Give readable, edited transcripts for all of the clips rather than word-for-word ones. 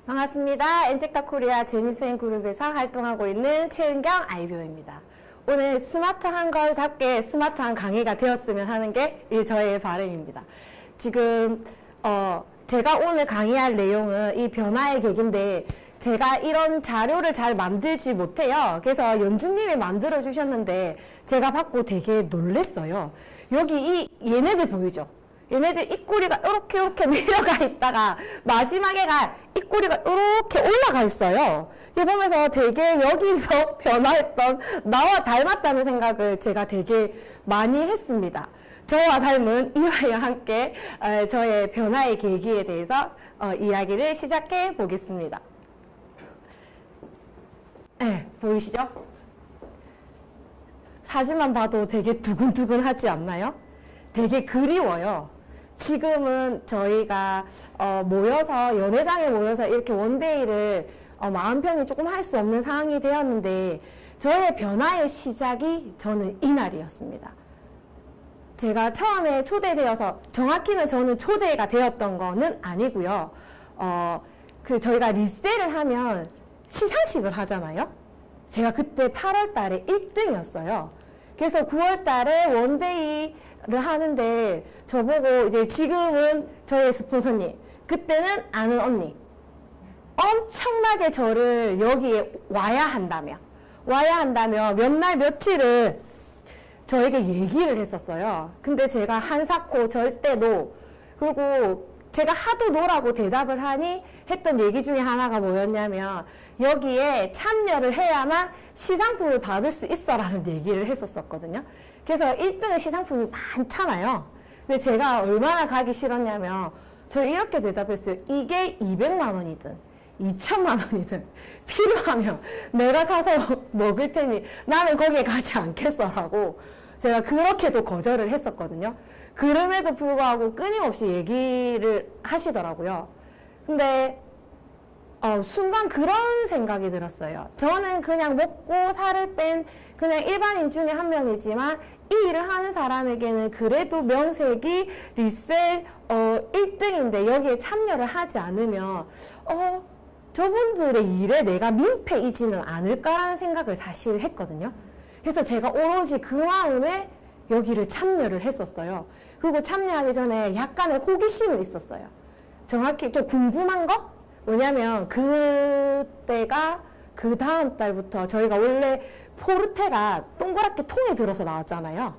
반갑습니다. 엔젝다 코리아 제니스앤 그룹에서 활동하고 있는 최은경 아이비오입니다. 오늘 스마트한 걸답게 스마트한 강의가 되었으면 하는 게 저의 바람입니다. 지금 제가 오늘 강의할 내용은 이 변화의 계기인데 제가 이런 자료를 잘 만들지 못해요. 그래서 연주님이 만들어 주셨는데 제가 받고 되게 놀랬어요. 여기 얘네들 보이죠? 얘네들 입꼬리가 이렇게 내려가 있다가 마지막에가 입꼬리가 이렇게 올라가 있어요. 이게 보면서 되게 여기서 변화했던 나와 닮았다는 생각을 제가 되게 많이 했습니다. 저와 닮은 이와와 함께 저의 변화의 계기에 대해서 이야기를 시작해 보겠습니다. 네, 보이시죠? 사진만 봐도 되게 두근두근하지 않나요? 되게 그리워요. 지금은 저희가 모여서 연회장에 모여서 이렇게 원데이를 마음 편히 조금 할 수 없는 상황이 되었는데 저의 변화의 시작이 저는 이날이었습니다. 제가 처음에 초대되어서 정확히는 저는 초대가 되었던 거는 아니고요. 저희가 리셀을 하면 시상식을 하잖아요. 제가 그때 8월 달에 1등이었어요. 그래서 9월 달에 원데이를 하는데 저보고 이제 지금은 저의 스폰서님, 그때는 아는 언니, 엄청나게 저를 여기에 와야 한다며 몇 날 며칠을 저에게 얘기를 했었어요. 근데 제가 한사코 절대로, 그리고 제가 하도 노라고 대답을 하니 했던 얘기 중에 하나가 뭐였냐면 여기에 참여를 해야만 시상품을 받을 수 있어 라는 얘기를 했었거든요. 그래서 1등은 시상품이 많잖아요. 근데 제가 얼마나 가기 싫었냐면 저 이렇게 대답했어요. 이게 200만 원이든 2천만 원이든 필요하면 내가 사서 먹을 테니 나는 거기에 가지 않겠어라고 제가 그렇게도 거절을 했었거든요. 그럼에도 불구하고 끊임없이 얘기를 하시더라고요. 근데 순간 그런 생각이 들었어요. 저는 그냥 먹고 살을 뺀 그냥 일반인 중에 한 명이지만 이 일을 하는 사람에게는 그래도 명색이 리셀 1등인데 여기에 참여를 하지 않으면 저분들의 일에 내가 민폐이지는 않을까라는 생각을 사실 했거든요. 그래서 제가 오로지 그 마음에 여기를 참여를 했었어요. 그리고 참여하기 전에 약간의 호기심은 있었어요. 정확히 좀 궁금한 거? 뭐냐면 그때가 그 다음 달부터 저희가 원래 포르테가 동그랗게 통에 들어서 나왔잖아요.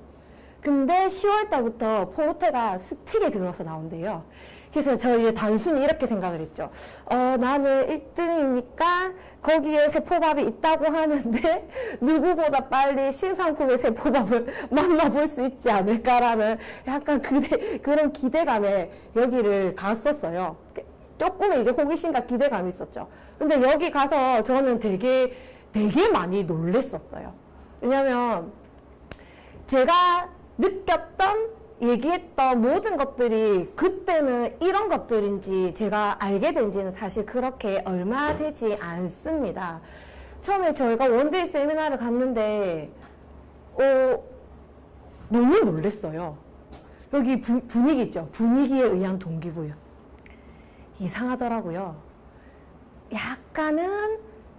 근데 10월 달부터 포르테가 스틱에 들어서 나온대요. 그래서 저희 단순히 이렇게 생각을 했죠. 나는 1등이니까 거기에 세포밥이 있다고 하는데 누구보다 빨리 신상품의 세포밥을 만나볼 수 있지 않을까라는 약간 그런 기대감에 여기를 갔었어요. 조금의 이제 호기심과 기대감이 있었죠. 근데 여기 가서 저는 되게 많이 놀랬었어요. 왜냐면 제가 느꼈던 얘기했던 모든 것들이 그때는 이런 것들인지 제가 알게 된 지는 사실 그렇게 얼마 되지 않습니다. 처음에 저희가 원데이 세미나를 갔는데 너무 놀랬어요. 여기 분위기 있죠. 분위기에 의한 동기부여. 이상하더라고요.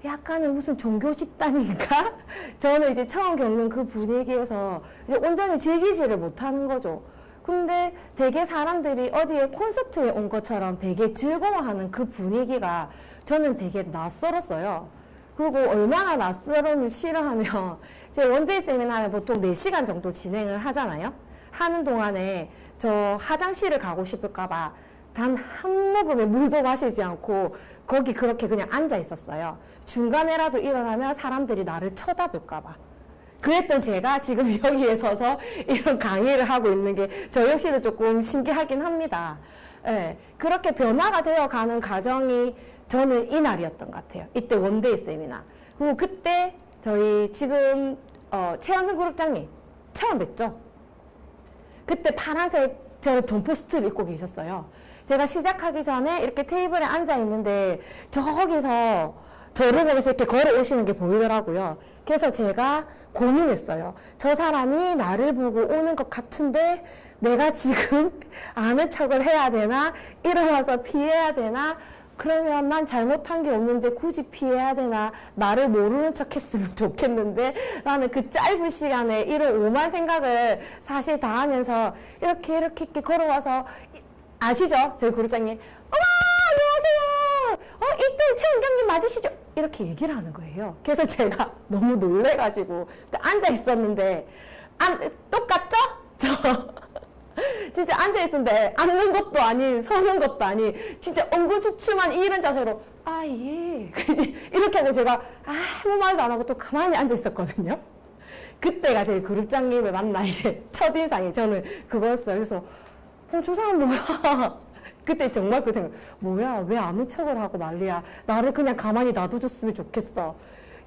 약간은 무슨 종교 집단인가? 저는 이제 처음 겪는 그 분위기에서 이제 온전히 즐기지를 못하는 거죠. 근데 되게 사람들이 어디에 콘서트에 온 것처럼 되게 즐거워하는 그 분위기가 저는 되게 낯설었어요. 그리고 얼마나 낯설음을 싫어하면 제 원데이 세미나를 보통 4시간 정도 진행을 하잖아요. 하는 동안에 저 화장실을 가고 싶을까봐 단 한 모금의 물도 마시지 않고 거기 그렇게 그냥 앉아 있었어요. 중간에라도 일어나면 사람들이 나를 쳐다볼까봐. 그랬던 제가 지금 여기에 서서 이런 강의를 하고 있는 게 저 역시도 조금 신기하긴 합니다. 네, 그렇게 변화가 되어가는 과정이 저는 이날이었던 것 같아요. 이때 원데이 세미나. 그리고 그때 저희 지금 최현승 그룹장님 처음 뵀죠? 그때 파란색 저 점퍼스트를 입고 계셨어요. 제가 시작하기 전에 이렇게 테이블에 앉아 있는데 저기서 저를 보면서 이렇게 걸어오시는 게 보이더라고요. 그래서 제가 고민했어요. 저 사람이 나를 보고 오는 것 같은데 내가 지금 아는 척을 해야 되나? 일어나서 피해야 되나? 그러면 난 잘못한 게 없는데 굳이 피해야 되나? 나를 모르는 척 했으면 좋겠는데? 라는 그 짧은 시간에 이런 오만 생각을 사실 다 하면서 이렇게 걸어와서 아시죠? 저희 그룹장님. 어머! 안녕하세요! 1등 최은경님 맞으시죠? 이렇게 얘기를 하는 거예요. 그래서 제가 너무 놀래가지고 앉아 있었는데, 똑같죠? 진짜 앉아있는데 앉는 것도 아닌 서는 것도 아닌 진짜 엉거주춤한 이런 자세로 아 예 이렇게 하고 제가 아무 말도 안 하고 또 가만히 앉아있었거든요. 그때가 제 그룹장님을 만나 이제 첫인상이 저는 그거였어요. 그래서 저 사람 뭐야 그때 정말 그 생각 뭐야 왜 아는 척을 하고 난리야 나를 그냥 가만히 놔둬줬으면 좋겠어.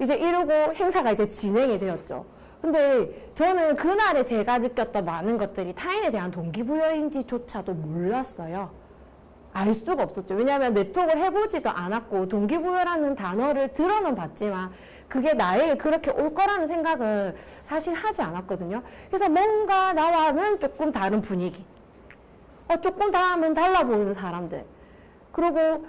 이제 이러고 행사가 이제 진행이 되었죠. 근데 저는 그날에 제가 느꼈던 많은 것들이 타인에 대한 동기부여인지조차도 몰랐어요. 알 수가 없었죠. 왜냐하면 네트워크를 해보지도 않았고 동기부여라는 단어를 들어는 봤지만 그게 나에게 그렇게 올 거라는 생각은 사실 하지 않았거든요. 그래서 뭔가 나와는 조금 다른 분위기, 조금 다음은 달라 보이는 사람들, 그리고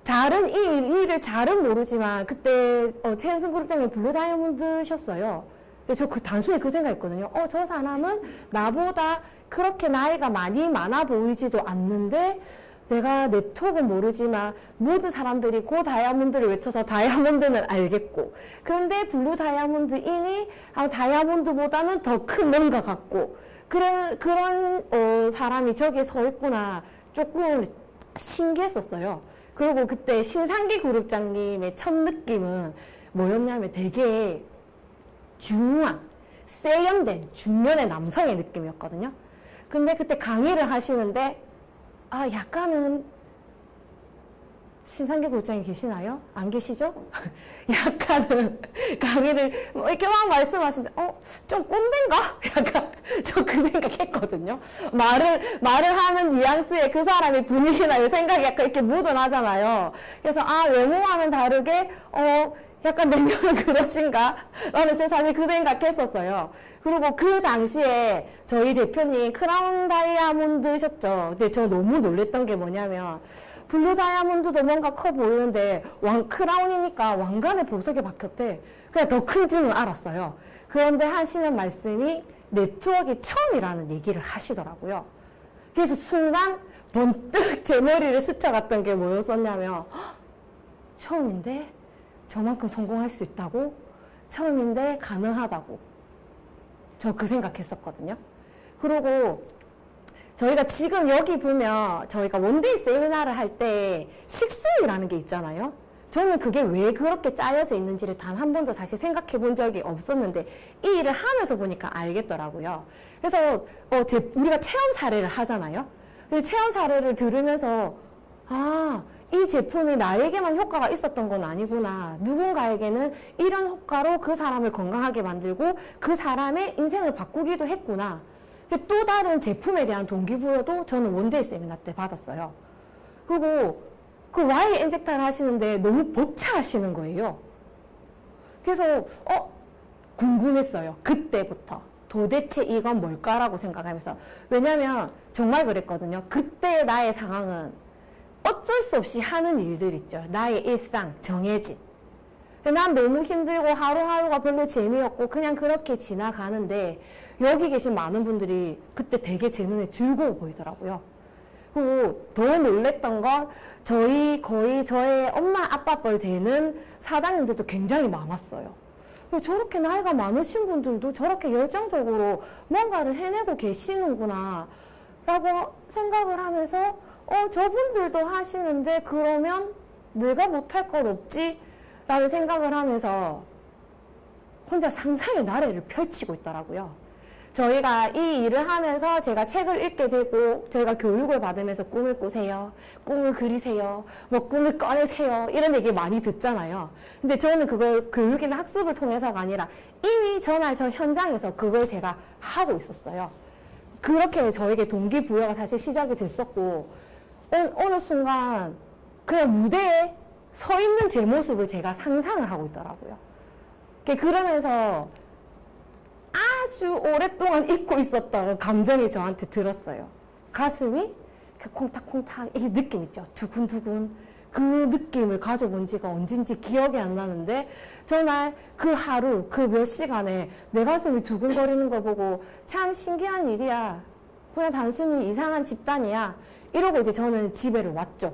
잘은 이 일을 잘은 모르지만 그때 최은순 그룹장님 블루 다이아몬드셨어요. 저 단순히 그 생각했거든요. 저 사람은 나보다 그렇게 나이가 많아 보이지도 않는데 내가 네트워크는 모르지만 모든 사람들이 고 다이아몬드를 외쳐서 다이아몬드는 알겠고 그런데 블루 다이아몬드이니 다이아몬드보다는 더 큰 뭔가 같고 그런 사람이 저기에 서 있구나 조금 신기했었어요. 그리고 그때 신상기 그룹장님의 첫 느낌은 뭐였냐면 되게 중후한, 세련된 중년의 남성의 느낌이었거든요. 근데 그때 강의를 하시는데 약간은 신상기 그룹장이 계시나요? 안 계시죠? 약간은 강의를 이렇게 막 말씀하시는데 좀 꼰대인가? 약간 저 그 생각했거든요. 말을 하는 뉘앙스에 그 사람의 분위기나 생각이 약간 이렇게 묻어나잖아요. 그래서 외모와는 다르게 약간 내면은 그러신가? 라는 제 사실 그 생각했었어요. 그리고 그 당시에 저희 대표님 크라운 다이아몬드셨죠. 근데 저 너무 놀랬던 게 뭐냐면 블루 다이아몬드도 뭔가 커 보이는데 크라운이니까 왕관의 보석에 박혔대. 그냥 더 큰지는 알았어요. 그런데 하시는 말씀이 네트워크가 처음이라는 얘기를 하시더라고요. 그래서 순간 번뜩 제 머리를 스쳐갔던 게 뭐였었냐면 처음인데 저만큼 성공할 수 있다고? 처음인데 가능하다고. 저 그 생각했었거든요. 그리고 저희가 지금 여기 보면 저희가 원데이 세미나를 할 때 식순이라는 게 있잖아요. 저는 그게 왜 그렇게 짜여져 있는지를 단 한 번도 사실 생각해 본 적이 없었는데 이 일을 하면서 보니까 알겠더라고요. 그래서 우리가 체험 사례를 하잖아요. 체험 사례를 들으면서 이 제품이 나에게만 효과가 있었던 건 아니구나. 누군가에게는 이런 효과로 그 사람을 건강하게 만들고 그 사람의 인생을 바꾸기도 했구나. 또 다른 제품에 대한 동기부여도 저는 원데이 세미나 때 받았어요. 그리고 그 Y 인젝터를 하시는데 너무 벅차하시는 거예요. 그래서 궁금했어요. 그때부터. 도대체 이건 뭘까라고 생각하면서. 왜냐면 정말 그랬거든요. 그때 나의 상황은 어쩔 수 없이 하는 일들 있죠. 나의 일상, 정해진. 난 너무 힘들고 하루하루가 별로 재미없고 그냥 그렇게 지나가는데 여기 계신 많은 분들이 그때 되게 제 눈에 즐거워 보이더라고요. 그리고 더 놀랬던 건 거의 저의 엄마 아빠 뻘 되는 사장님들도 굉장히 많았어요. 저렇게 나이가 많으신 분들도 저렇게 열정적으로 뭔가를 해내고 계시는구나 라고 생각을 하면서 저분들도 하시는데 그러면 내가 못할 건 없지? 라는 생각을 하면서 혼자 상상의 나래를 펼치고 있더라고요. 저희가 이 일을 하면서 제가 책을 읽게 되고 저희가 교육을 받으면서 꿈을 꾸세요. 꿈을 그리세요. 뭐 꿈을 꺼내세요. 이런 얘기 많이 듣잖아요. 근데 저는 그걸 교육이나 학습을 통해서가 아니라 이미 전날 저 현장에서 그걸 제가 하고 있었어요. 그렇게 저에게 동기부여가 사실 시작이 됐었고 어느 순간 그냥 무대에 서 있는 제 모습을 제가 상상을 하고 있더라고요. 그러면서 아주 오랫동안 잊고 있었던 감정이 저한테 들었어요. 가슴이 그 콩닥콩닥 이 느낌 있죠. 두근두근. 그 느낌을 가져본 지가 언젠지 기억이 안 나는데 정말 그 하루 그 몇 시간에 내 가슴이 두근거리는 거 보고 참 신기한 일이야. 그냥 단순히 이상한 집단이야. 이러고 이제 저는 집에를 왔죠.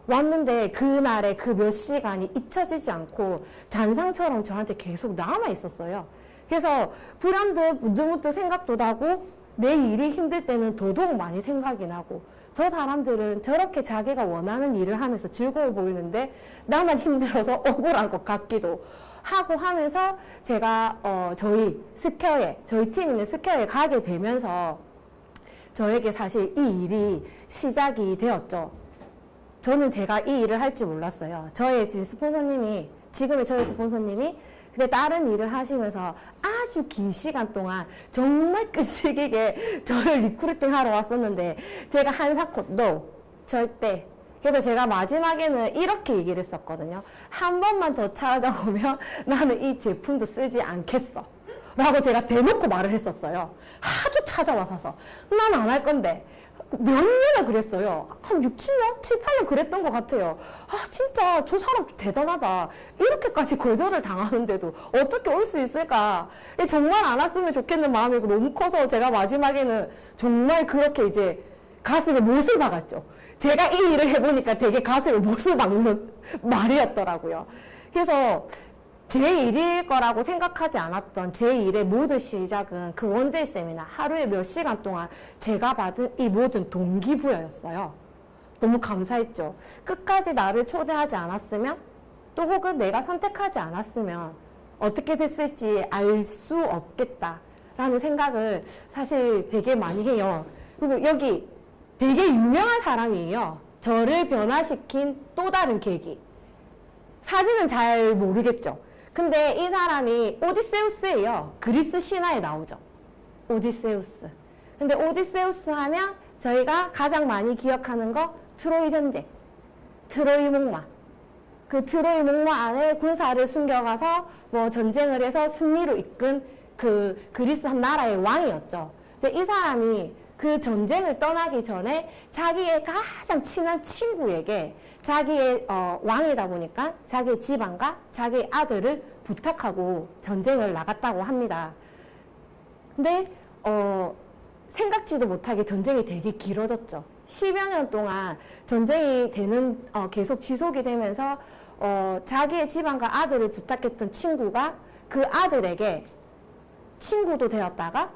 왔는데 그날의 그 몇 시간이 잊혀지지 않고 잔상처럼 저한테 계속 남아 있었어요. 그래서 불현듯 문득문득 생각도 나고 내 일이 힘들 때는 더더욱 많이 생각이 나고 저 사람들은 저렇게 자기가 원하는 일을 하면서 즐거워 보이는데 나만 힘들어서 억울한 것 같기도 하고 하면서 제가 저희 팀 있는 스퀘어에 가게 되면서 저에게 사실 이 일이 시작이 되었죠. 저는 제가 이 일을 할 줄 몰랐어요. 지금의 저희 스폰서님이 근데 다른 일을 하시면서 아주 긴 시간 동안 정말 끈질기게 저를 리크루팅 하러 왔었는데 제가 한사코 no 절대. 그래서 제가 마지막에는 이렇게 얘기를 했었거든요. 한 번만 더 찾아오면 나는 이 제품도 쓰지 않겠어 라고 제가 대놓고 말을 했었어요. 하도 찾아와서 난 안 할 건데 몇 년을 그랬어요. 한 6, 7년? 7, 8년 그랬던 것 같아요. 아 진짜 저 사람 대단하다. 이렇게까지 거절을 당하는데도 어떻게 올 수 있을까. 정말 안 왔으면 좋겠는 마음이 너무 커서 제가 마지막에는 정말 그렇게 이제 가슴에 못을 박았죠. 제가 이 일을 해보니까 되게 가슴에 못을 박는 말이었더라고요. 그래서 제 일일 거라고 생각하지 않았던 제 일의 모든 시작은 그 원데이 세미나 하루에 몇 시간 동안 제가 받은 이 모든 동기부여였어요. 너무 감사했죠. 끝까지 나를 초대하지 않았으면 또 혹은 내가 선택하지 않았으면 어떻게 됐을지 알 수 없겠다라는 생각을 사실 되게 많이 해요. 그리고 여기 되게 유명한 사람이에요. 저를 변화시킨 또 다른 계기. 사진은 잘 모르겠죠. 근데 이 사람이 오디세우스예요. 그리스 신화에 나오죠. 오디세우스. 근데 오디세우스 하면 저희가 가장 많이 기억하는 거 트로이 전쟁, 트로이 목마. 그 트로이 목마 안에 군사를 숨겨가서 뭐 전쟁을 해서 승리로 이끈 그 그리스 한 나라의 왕이었죠. 근데 이 사람이 그 전쟁을 떠나기 전에 자기의 가장 친한 친구에게 자기의 왕이다 보니까 자기의 집안과 자기의 아들을 부탁하고 전쟁을 나갔다고 합니다. 근데 생각지도 못하게 전쟁이 되게 길어졌죠. 10여 년 동안 전쟁이 계속 지속이 되면서 자기의 집안과 아들을 부탁했던 친구가 그 아들에게 친구도 되었다가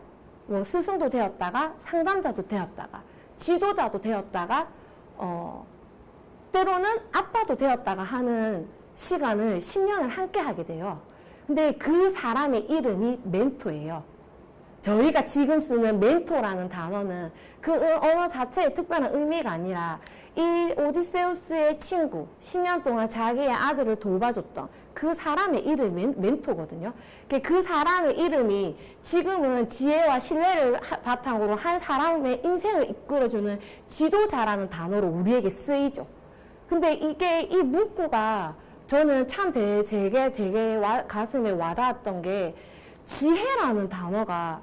뭐 스승도 되었다가 상담자도 되었다가 지도자도 되었다가 때로는 아빠도 되었다가 하는 시간을 10년을 함께 하게 돼요. 근데 그 사람의 이름이 멘토예요. 저희가 지금 쓰는 멘토라는 단어는 그 언어 자체의 특별한 의미가 아니라 이 오디세우스의 친구, 10년 동안 자기의 아들을 돌봐줬던 그 사람의 이름이 멘토거든요. 그 사람의 이름이 지금은 지혜와 신뢰를 바탕으로 한 사람의 인생을 이끌어주는 지도자라는 단어로 우리에게 쓰이죠. 근데 이 문구가 저는 참 되게 가슴에 와닿았던 게 지혜라는 단어가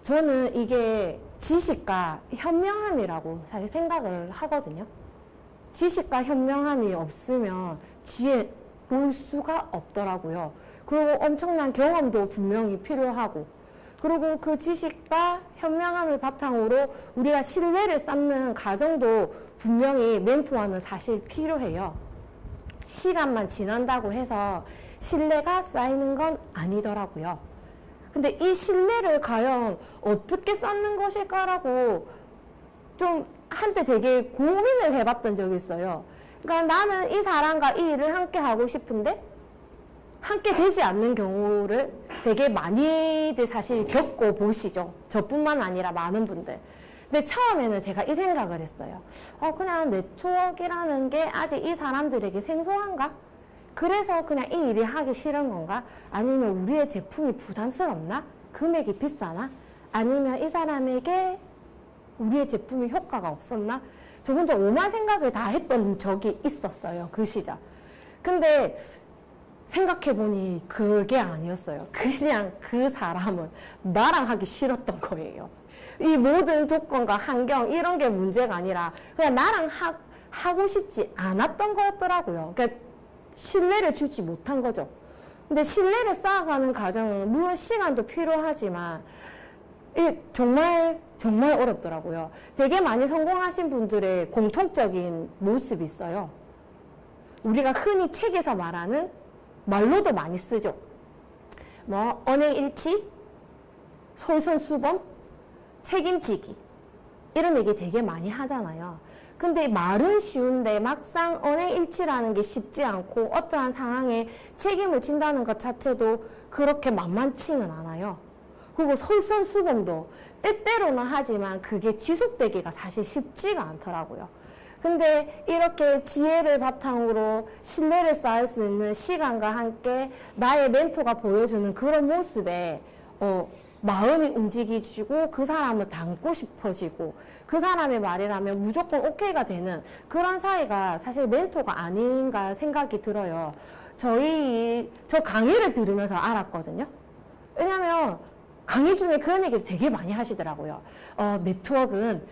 저는 이게 지식과 현명함이라고 사실 생각을 하거든요. 지식과 현명함이 없으면 지혜로울 수가 없더라고요. 그리고 엄청난 경험도 분명히 필요하고 그리고 그 지식과 현명함을 바탕으로 우리가 신뢰를 쌓는 과정도 분명히 멘토와는 사실 필요해요. 시간만 지난다고 해서 신뢰가 쌓이는 건 아니더라고요. 근데 이 신뢰를 과연 어떻게 쌓는 것일까라고 좀 한때 되게 고민을 해봤던 적이 있어요. 그러니까 나는 이 사람과 이 일을 함께 하고 싶은데 함께 되지 않는 경우를 되게 많이들 사실 겪고 보시죠. 저뿐만 아니라 많은 분들. 근데 처음에는 제가 이 생각을 했어요. 그냥 네트워크라는 게 아직 이 사람들에게 생소한가? 그래서 그냥 이 일이 하기 싫은 건가? 아니면 우리의 제품이 부담스럽나? 금액이 비싸나? 아니면 이 사람에게 우리의 제품이 효과가 없었나? 저 혼자 오만 생각을 다 했던 적이 있었어요. 그 시절. 근데 생각해보니 그게 아니었어요. 그냥 그 사람은 나랑 하기 싫었던 거예요. 이 모든 조건과 환경 이런 게 문제가 아니라 그냥 나랑 하고 싶지 않았던 거였더라고요. 그러니까 신뢰를 주지 못한 거죠. 근데 신뢰를 쌓아가는 과정은 물론 시간도 필요하지만 이게 정말 어렵더라고요. 되게 많이 성공하신 분들의 공통적인 모습이 있어요. 우리가 흔히 책에서 말하는 말로도 많이 쓰죠. 뭐 언행일치, 솔선수범, 책임지기 이런 얘기 되게 많이 하잖아요. 근데 말은 쉬운데 막상 언행일치라는 게 쉽지 않고 어떠한 상황에 책임을 진다는 것 자체도 그렇게 만만치는 않아요. 그리고 솔선수범도 때때로는 하지만 그게 지속되기가 사실 쉽지가 않더라고요. 근데 이렇게 지혜를 바탕으로 신뢰를 쌓을 수 있는 시간과 함께 나의 멘토가 보여주는 그런 모습에 마음이 움직이지고 그 사람을 닮고 싶어지고 그 사람의 말이라면 무조건 오케이가 되는 그런 사이가 사실 멘토가 아닌가 생각이 들어요. 저 강의를 들으면서 알았거든요. 왜냐면 강의 중에 그런 얘기를 되게 많이 하시더라고요. 네트워크는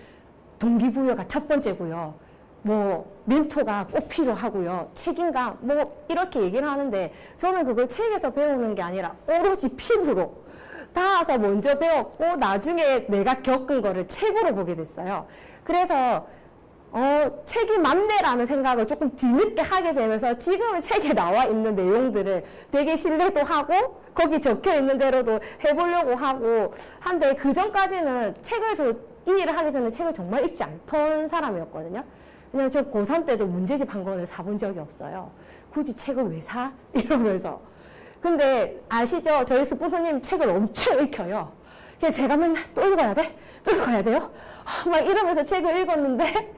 동기부여가 첫 번째고요. 뭐 멘토가 꼭 필요하고요. 책임감 뭐 이렇게 얘기를 하는데 저는 그걸 책에서 배우는 게 아니라 오로지 피부로 닿아서 먼저 배웠고 나중에 내가 겪은 거를 책으로 보게 됐어요. 그래서 책이 맞네라는 생각을 조금 뒤늦게 하게 되면서 지금은 책에 나와 있는 내용들을 되게 신뢰도 하고 거기 적혀 있는 대로도 해보려고 하고 한데 그 전까지는 이 일을 하기 전에 책을 정말 읽지 않던 사람이었거든요. 왜냐면 저 고3 때도 문제집 한 권을 사본 적이 없어요. 굳이 책을 왜 사? 이러면서. 근데 아시죠? 저희 스폰서님 책을 엄청 읽혀요. 그래서 제가 맨날 또 읽어야 돼? 또 읽어야 돼요? 막 이러면서 책을 읽었는데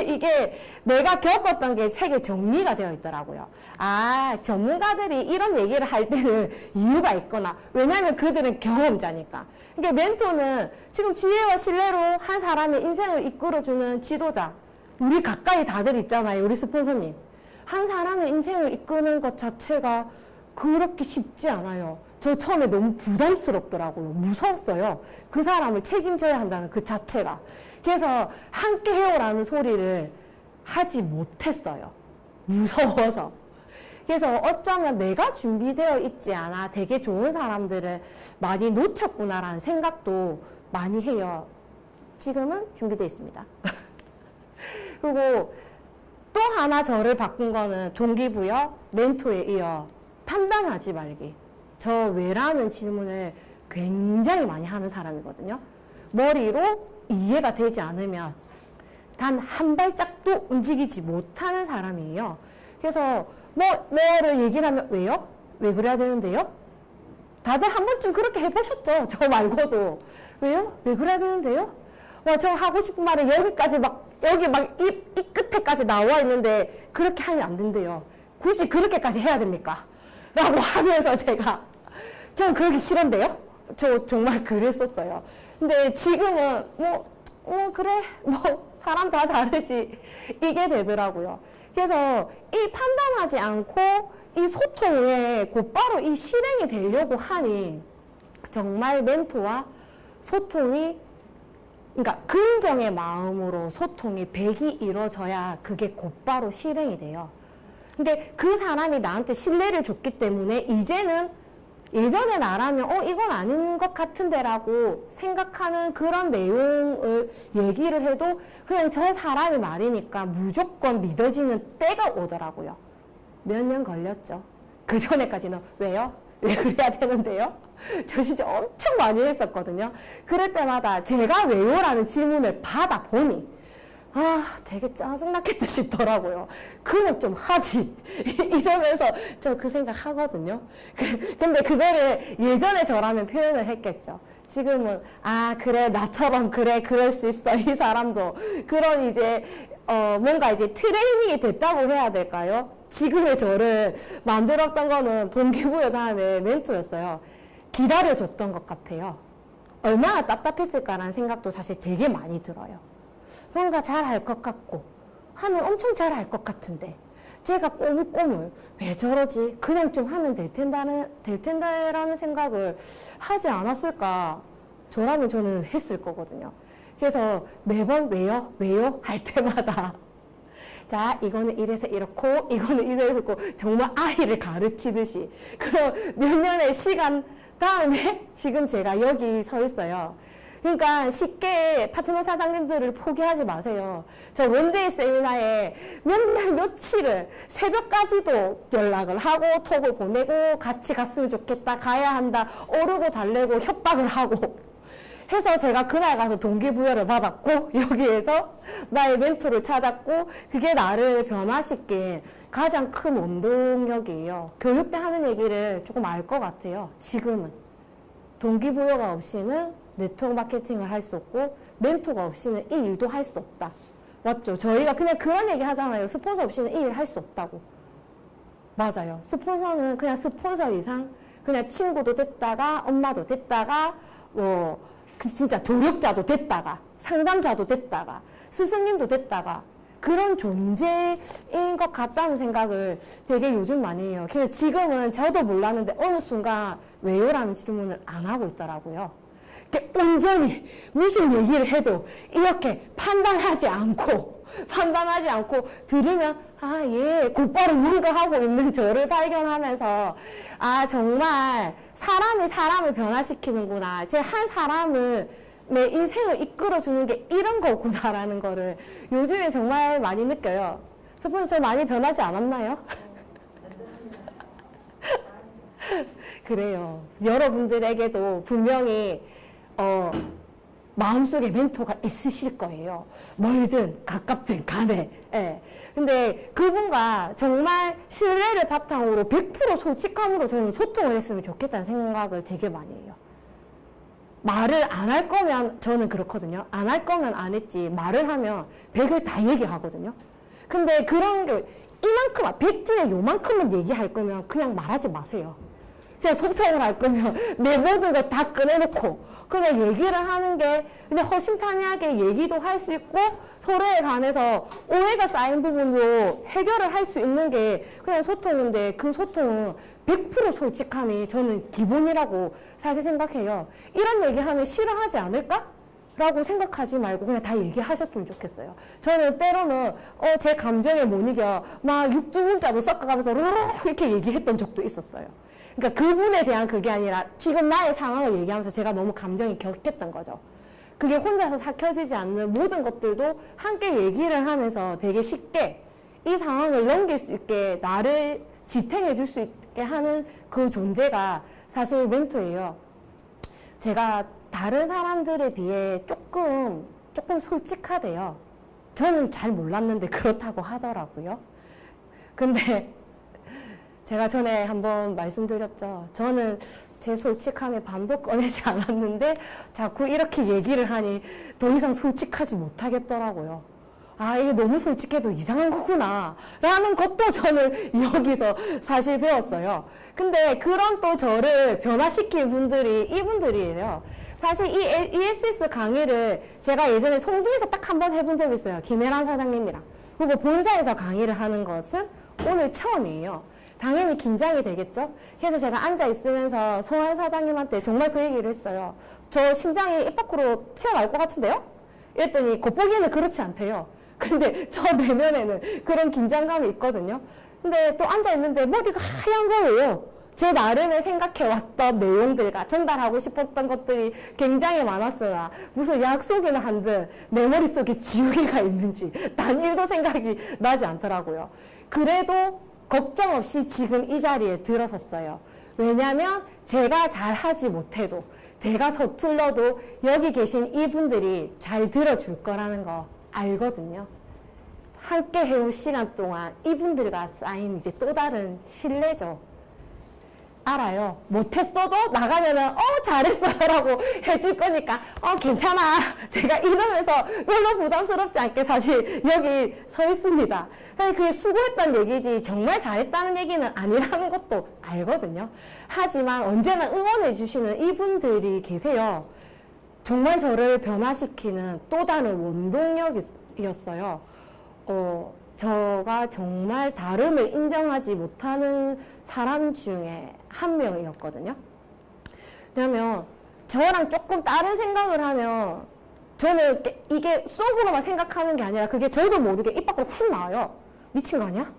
이게 내가 겪었던 게 책에 정리가 되어 있더라고요. 아, 전문가들이 이런 얘기를 할 때는 이유가 있구나. 왜냐하면 그들은 경험자니까. 그러니까 멘토는 지금 지혜와 신뢰로 한 사람의 인생을 이끌어주는 지도자. 우리 가까이 다들 있잖아요. 우리 스폰서님. 한 사람의 인생을 이끄는 것 자체가 그렇게 쉽지 않아요. 저 처음에 너무 부담스럽더라고요. 무서웠어요. 그 사람을 책임져야 한다는 그 자체가. 그래서 함께 해요라는 소리를 하지 못했어요. 무서워서. 그래서 어쩌면 내가 준비되어 있지 않아 되게 좋은 사람들을 많이 놓쳤구나라는 생각도 많이 해요. 지금은 준비되어 있습니다. 그리고 또 하나 저를 바꾼 거는 동기부여, 멘토에 이어 판단하지 말기. 저 왜라는 질문을 굉장히 많이 하는 사람이거든요. 머리로 이해가 되지 않으면 단 한 발짝도 움직이지 못하는 사람이에요. 그래서 뭐를 얘기를 하면 왜요? 왜 그래야 되는데요? 다들 한 번쯤 그렇게 해보셨죠? 저 말고도. 왜요? 왜 그래야 되는데요? 저 하고 싶은 말은 여기 이 끝에까지 나와 있는데 그렇게 하면 안 된대요. 굳이 그렇게까지 해야 됩니까? 라고 하면서 전 그러기 싫은데요? 저 정말 그랬었어요. 근데 지금은 그래 사람 다 다르지 이게 되더라고요. 그래서 이 판단하지 않고 이 소통에 곧바로 이 실행이 되려고 하니 정말 멘토와 소통이 그러니까 긍정의 마음으로 소통이 100이 이루어져야 그게 곧바로 실행이 돼요. 근데 그 사람이 나한테 신뢰를 줬기 때문에 이제는 예전에 나라면 이건 아닌 것 같은데 라고 생각하는 그런 내용을 얘기를 해도 그냥 저 사람이 말이니까 무조건 믿어지는 때가 오더라고요. 몇 년 걸렸죠. 그 전에까지는 왜요? 왜 그래야 되는데요? 저 진짜 엄청 많이 했었거든요. 그럴 때마다 제가 왜요? 라는 질문을 받아보니 되게 짜증났겠다 싶더라고요. 그냥 좀 하지. 이러면서 저 그 생각 하거든요. 근데 그거를 예전에 저라면 표현을 했겠죠. 지금은 그래 나처럼 그럴 수 있어 이 사람도 그런 이제 뭔가 이제 트레이닝이 됐다고 해야 될까요? 지금의 저를 만들었던 거는 동기부여 다음에 멘토였어요. 기다려줬던 것 같아요. 얼마나 답답했을까라는 생각도 사실 되게 많이 들어요. 뭔가 잘할 것 같고 하면 엄청 잘할 것 같은데 제가 꼬물꼬물 왜 저러지? 그냥 좀 하면 될 텐데라는 생각을 하지 않았을까? 저라면 저는 했을 거거든요. 그래서 매번 왜요? 할 때마다 자, 이거는 이래서 이렇고, 이거는 이래서 이렇고, 정말 아이를 가르치듯이. 그럼 몇 년의 시간 다음에 지금 제가 여기 서 있어요. 그러니까 쉽게 파트너 사장님들을 포기하지 마세요. 저 원데이 세미나에 맨날 며칠을 새벽까지도 연락을 하고 톡을 보내고 같이 갔으면 좋겠다, 가야 한다, 오르고 달래고 협박을 하고 해서 제가 그날 가서 동기부여를 받았고 여기에서 나의 멘토를 찾았고 그게 나를 변화시킨 가장 큰 원동력이에요. 교육 때 하는 얘기를 조금 알 것 같아요. 지금은 동기부여가 없이는 네트워크 마케팅을 할 수 없고 멘토가 없이는 이 일도 할 수 없다. 맞죠? 저희가 그냥 그런 얘기 하잖아요. 스폰서 없이는 이 일 할 수 없다고. 맞아요. 스폰서는 그냥 스폰서 이상 그냥 친구도 됐다가 엄마도 됐다가 진짜 조력자도 됐다가 상담자도 됐다가 스승님도 됐다가 그런 존재인 것 같다는 생각을 되게 요즘 많이 해요. 그래서 지금은 저도 몰랐는데 어느 순간 왜요라는 질문을 안 하고 있더라고요. 온전히 무슨 얘기를 해도 이렇게 판단하지 않고 들으면 아, 예, 곧바로 뭔가 하고 있는 저를 발견하면서 아, 정말 사람이 사람을 변화시키는구나. 제 한 사람을 내 인생을 이끌어주는 게 이런 거구나라는 거를 요즘에 정말 많이 느껴요. 스폰서 저 많이 변하지 않았나요? 그래요. 여러분들에게도 분명히 마음속에 멘토가 있으실 거예요. 멀든 가깝든 간에. 예. 근데 그분과 정말 신뢰를 바탕으로 100% 솔직함으로 저는 소통을 했으면 좋겠다는 생각을 되게 많이 해요. 말을 안 할 거면 저는 그렇거든요. 안 할 거면 안 했지. 말을 하면 100을 다 얘기하거든요. 근데 그런 게 이만큼, 100중에 요만큼은 얘기할 거면 그냥 말하지 마세요. 그냥 소통을 할 거면 내 모든 걸 다 꺼내놓고 그냥 얘기를 하는 게 그냥 허심탄회하게 얘기도 할 수 있고 서로에 관해서 오해가 쌓인 부분도 해결을 할 수 있는 게 그냥 소통인데 그 소통은 100% 솔직함이 저는 기본이라고 사실 생각해요. 이런 얘기하면 싫어하지 않을까? 라고 생각하지 말고 그냥 다 얘기하셨으면 좋겠어요. 저는 때로는 제 감정에 못 이겨 막 육두문자도 섞어가면서 이렇게 얘기했던 적도 있었어요. 그러니까 그분에 대한 그게 아니라 지금 나의 상황을 얘기하면서 제가 너무 감정이 격했던 거죠. 그게 혼자서 삭혀지지 않는 모든 것들도 함께 얘기를 하면서 되게 쉽게 이 상황을 넘길 수 있게 나를 지탱해 줄 수 있게 하는 그 존재가 사실 멘토예요. 제가 다른 사람들에 비해 조금 솔직하대요. 저는 잘 몰랐는데 그렇다고 하더라고요. 근데 제가 전에 한번 말씀드렸죠. 저는 제 솔직함에 반도 꺼내지 않았는데 자꾸 이렇게 얘기를 하니 더 이상 솔직하지 못하겠더라고요. 아, 이게 너무 솔직해도 이상한 거구나 라는 것도 저는 여기서 사실 배웠어요. 근데 그런 또 저를 변화시킨 분들이 이분들이에요. 사실 이 ESS 강의를 제가 예전에 송도에서 딱 한 번 해본 적이 있어요. 김혜란 사장님이랑. 그리고 본사에서 강의를 하는 것은 오늘 처음이에요. 당연히 긴장이 되겠죠? 그래서 제가 앉아있으면서 송한 사장님한테 정말 그 얘기를 했어요. 저 심장이 입 밖으로 튀어나올 것 같은데요? 이랬더니 겉보기에는 그렇지 않대요. 근데 저 내면에는 그런 긴장감이 있거든요. 근데 또 앉아있는데 머리가 하얀 거예요. 제 나름의 생각해왔던 내용들과 전달하고 싶었던 것들이 굉장히 많았으나 무슨 약속이나 한 듯 내 머릿속에 지우개가 있는지 단 1도 생각이 나지 않더라고요. 그래도 걱정 없이 지금 이 자리에 들어섰어요. 왜냐하면 제가 잘하지 못해도 제가 서툴러도 여기 계신 이분들이 잘 들어줄 거라는 거 알거든요. 함께 해온 시간 동안 이분들과 쌓인 이제 또 다른 신뢰죠. 알아요. 못했어도 나가면은 잘했어요 라고 해줄 거니까 괜찮아. 제가 이러면서 별로 부담스럽지 않게 사실 여기 서 있습니다. 사실 그게 수고했다는 얘기지 정말 잘했다는 얘기는 아니라는 것도 알거든요. 하지만 언제나 응원해 주시는 이분들이 계세요. 정말 저를 변화시키는 또 다른 원동력이었어요. 저가 정말 다름을 인정하지 못하는 사람 중에 한 명이었거든요. 왜냐면 저랑 조금 다른 생각을 하면 저는 이게 속으로만 생각하는 게 아니라 그게 저도 모르게 입 밖으로 훅 나와요. 미친 거 아니야?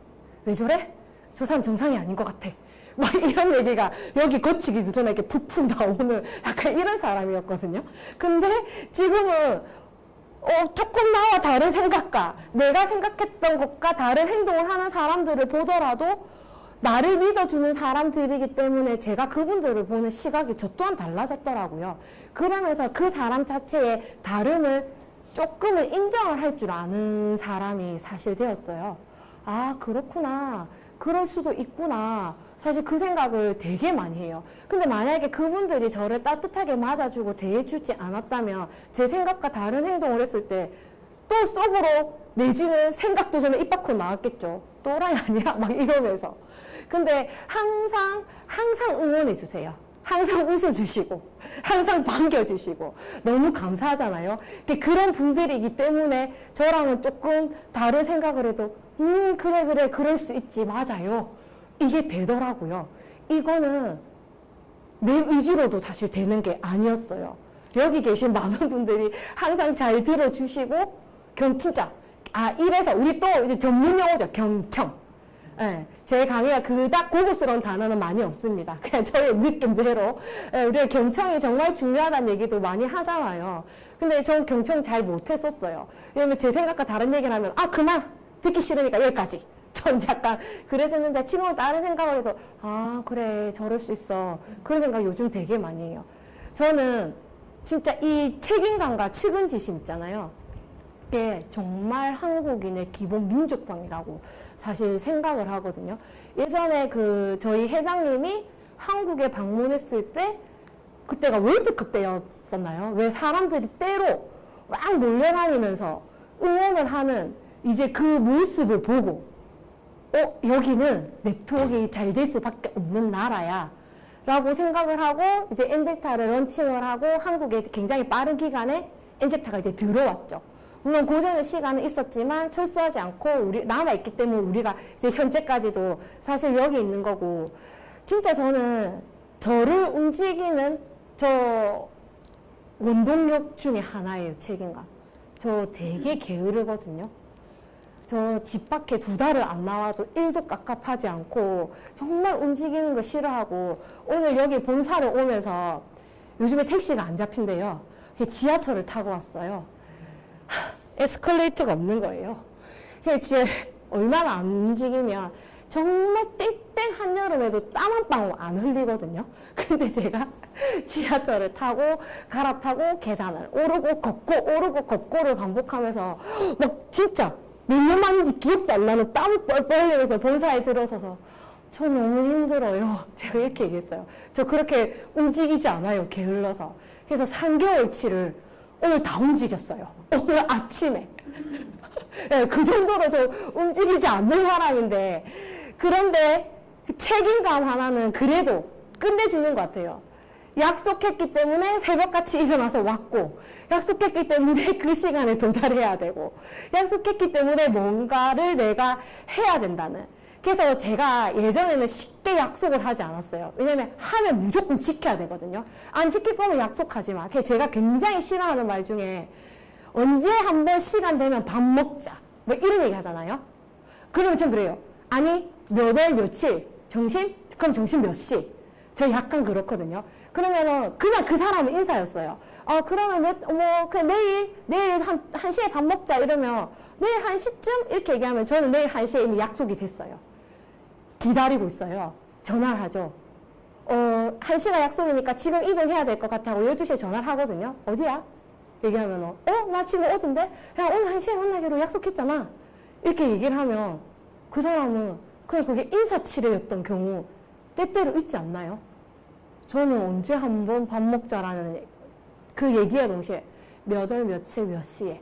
왜 저래? 저 사람 정상이 아닌 것 같아. 막 이런 얘기가 여기 거치기도 전에 이렇게 푹푹 나오는 약간 이런 사람이었거든요. 근데 지금은 조금 나와 다른 생각과 내가 생각했던 것과 다른 행동을 하는 사람들을 보더라도 나를 믿어주는 사람들이기 때문에 제가 그분들을 보는 시각이 저 또한 달라졌더라고요. 그러면서 그 사람 자체의 다름을 조금은 인정을 할 줄 아는 사람이 사실 되었어요. 아, 그렇구나. 그럴 수도 있구나. 사실 그 생각을 되게 많이 해요. 근데 만약에 그분들이 저를 따뜻하게 맞아주고 대해주지 않았다면 제 생각과 다른 행동을 했을 때 또 속으로 내지는 생각도 저는 입 밖으로 나왔겠죠. 또라이 아니야? 막 이러면서. 근데 항상 응원해 주세요. 항상 웃어주시고 항상 반겨주시고 너무 감사하잖아요. 그런 분들이기 때문에 저랑은 조금 다른 생각을 해도 그래 그럴 수 있지 맞아요. 이게 되더라고요. 이거는 내 의지로도 사실 되는 게 아니었어요. 여기 계신 많은 분들이 항상 잘 들어주시고 진짜 이래서 우리 또 이제 전문 용어죠. 경청. 예, 제 강의가 그닥 고급스러운 단어는 많이 없습니다. 그냥 저의 느낌대로. 예, 우리가 경청이 정말 중요하다는 얘기도 많이 하잖아요. 근데 전 경청 잘 못했었어요. 왜냐면 제 생각과 다른 얘기를 하면 그만! 듣기 싫으니까 여기까지. 전 약간 그랬었는데 지금은 다른 생각을 해도 그래 저럴 수 있어. 그런 생각 요즘 되게 많이 해요. 저는 진짜 이 책임감과 측은지심 있잖아요. 이게 정말 한국인의 기본 민족성이라고 사실 생각을 하거든요. 예전에 저희 회장님이 한국에 방문했을 때 그때가 월드컵 때였었나요? 왜 사람들이 때로 막 몰려다니면서 응원을 하는 이제 그 모습을 보고 여기는 네트워크가 잘 될 수밖에 없는 나라야 라고 생각을 하고 이제 엔젝타를 런칭을 하고 한국에 굉장히 빠른 기간에 엔젝타가 이제 들어왔죠. 물론 고전의 시간은 있었지만 철수하지 않고 우리 남아있기 때문에 우리가 이제 현재까지도 사실 여기 있는 거고, 진짜 저는 저를 움직이는 저 원동력 중에 하나예요. 책임감. 저 되게 게으르거든요. 저 집 밖에 2달을 안 나와도 1도 깝깝하지 않고 정말 움직이는 거 싫어하고, 오늘 여기 본사를 오면서 요즘에 택시가 안 잡힌대요. 지하철을 타고 왔어요. 에스컬레이터가 없는 거예요. 진짜 얼마나 안 움직이면 정말 땡땡 한여름에도 땀 한 방울 안 흘리거든요. 근데 제가 지하철을 타고 갈아타고 계단을 오르고 걷고를 반복하면서 막 진짜 몇 년 만인지 기억도 안 나는 땀을 뻘뻘 흘리면서 본사에 들어서서 저 너무 힘들어요. 제가 이렇게 얘기했어요. 저 그렇게 움직이지 않아요. 게을러서. 그래서 3개월치를 오늘 다 움직였어요. 오늘 아침에. 네, 그 정도로 저 움직이지 않는 사람인데, 그런데 그 책임감 하나는 그래도 끝내주는 것 같아요. 약속했기 때문에 새벽같이 일어나서 왔고, 약속했기 때문에 그 시간에 도달해야 되고, 약속했기 때문에 뭔가를 내가 해야 된다는. 그래서 제가 예전에는 쉽게 약속을 하지 않았어요. 왜냐면 하면 무조건 지켜야 되거든요. 안 지킬 거면 약속하지 마. 제가 굉장히 싫어하는 말 중에 언제 한번 시간 되면 밥 먹자 뭐 이런 얘기 하잖아요. 그러면 전 그래요. 아니 몇 월 며칠 점심? 그럼 점심 몇 시? 저 약간 그렇거든요. 그러면은 그냥 그 사람은 인사였어요. 그러면 그냥 내일 한 1시에 밥 먹자 이러면 내일 1시쯤 이렇게 얘기하면 저는 내일 1시에 이미 약속이 됐어요. 기다리고 있어요. 전화를 하죠. 1시가 약속이니까 지금 이동해야 될 것 같아 하고 12시에 전화를 하거든요. 어디야? 얘기하면 나 지금 어딘데? 야 오늘 1시에 만나기로 약속했잖아. 이렇게 얘기를 하면 그 사람은 그냥 그게 인사치레였던 경우 때때로 있지 않나요? 저는 언제 한번 밥 먹자라는 그 얘기와 동시에 몇 월 며칠 몇 시에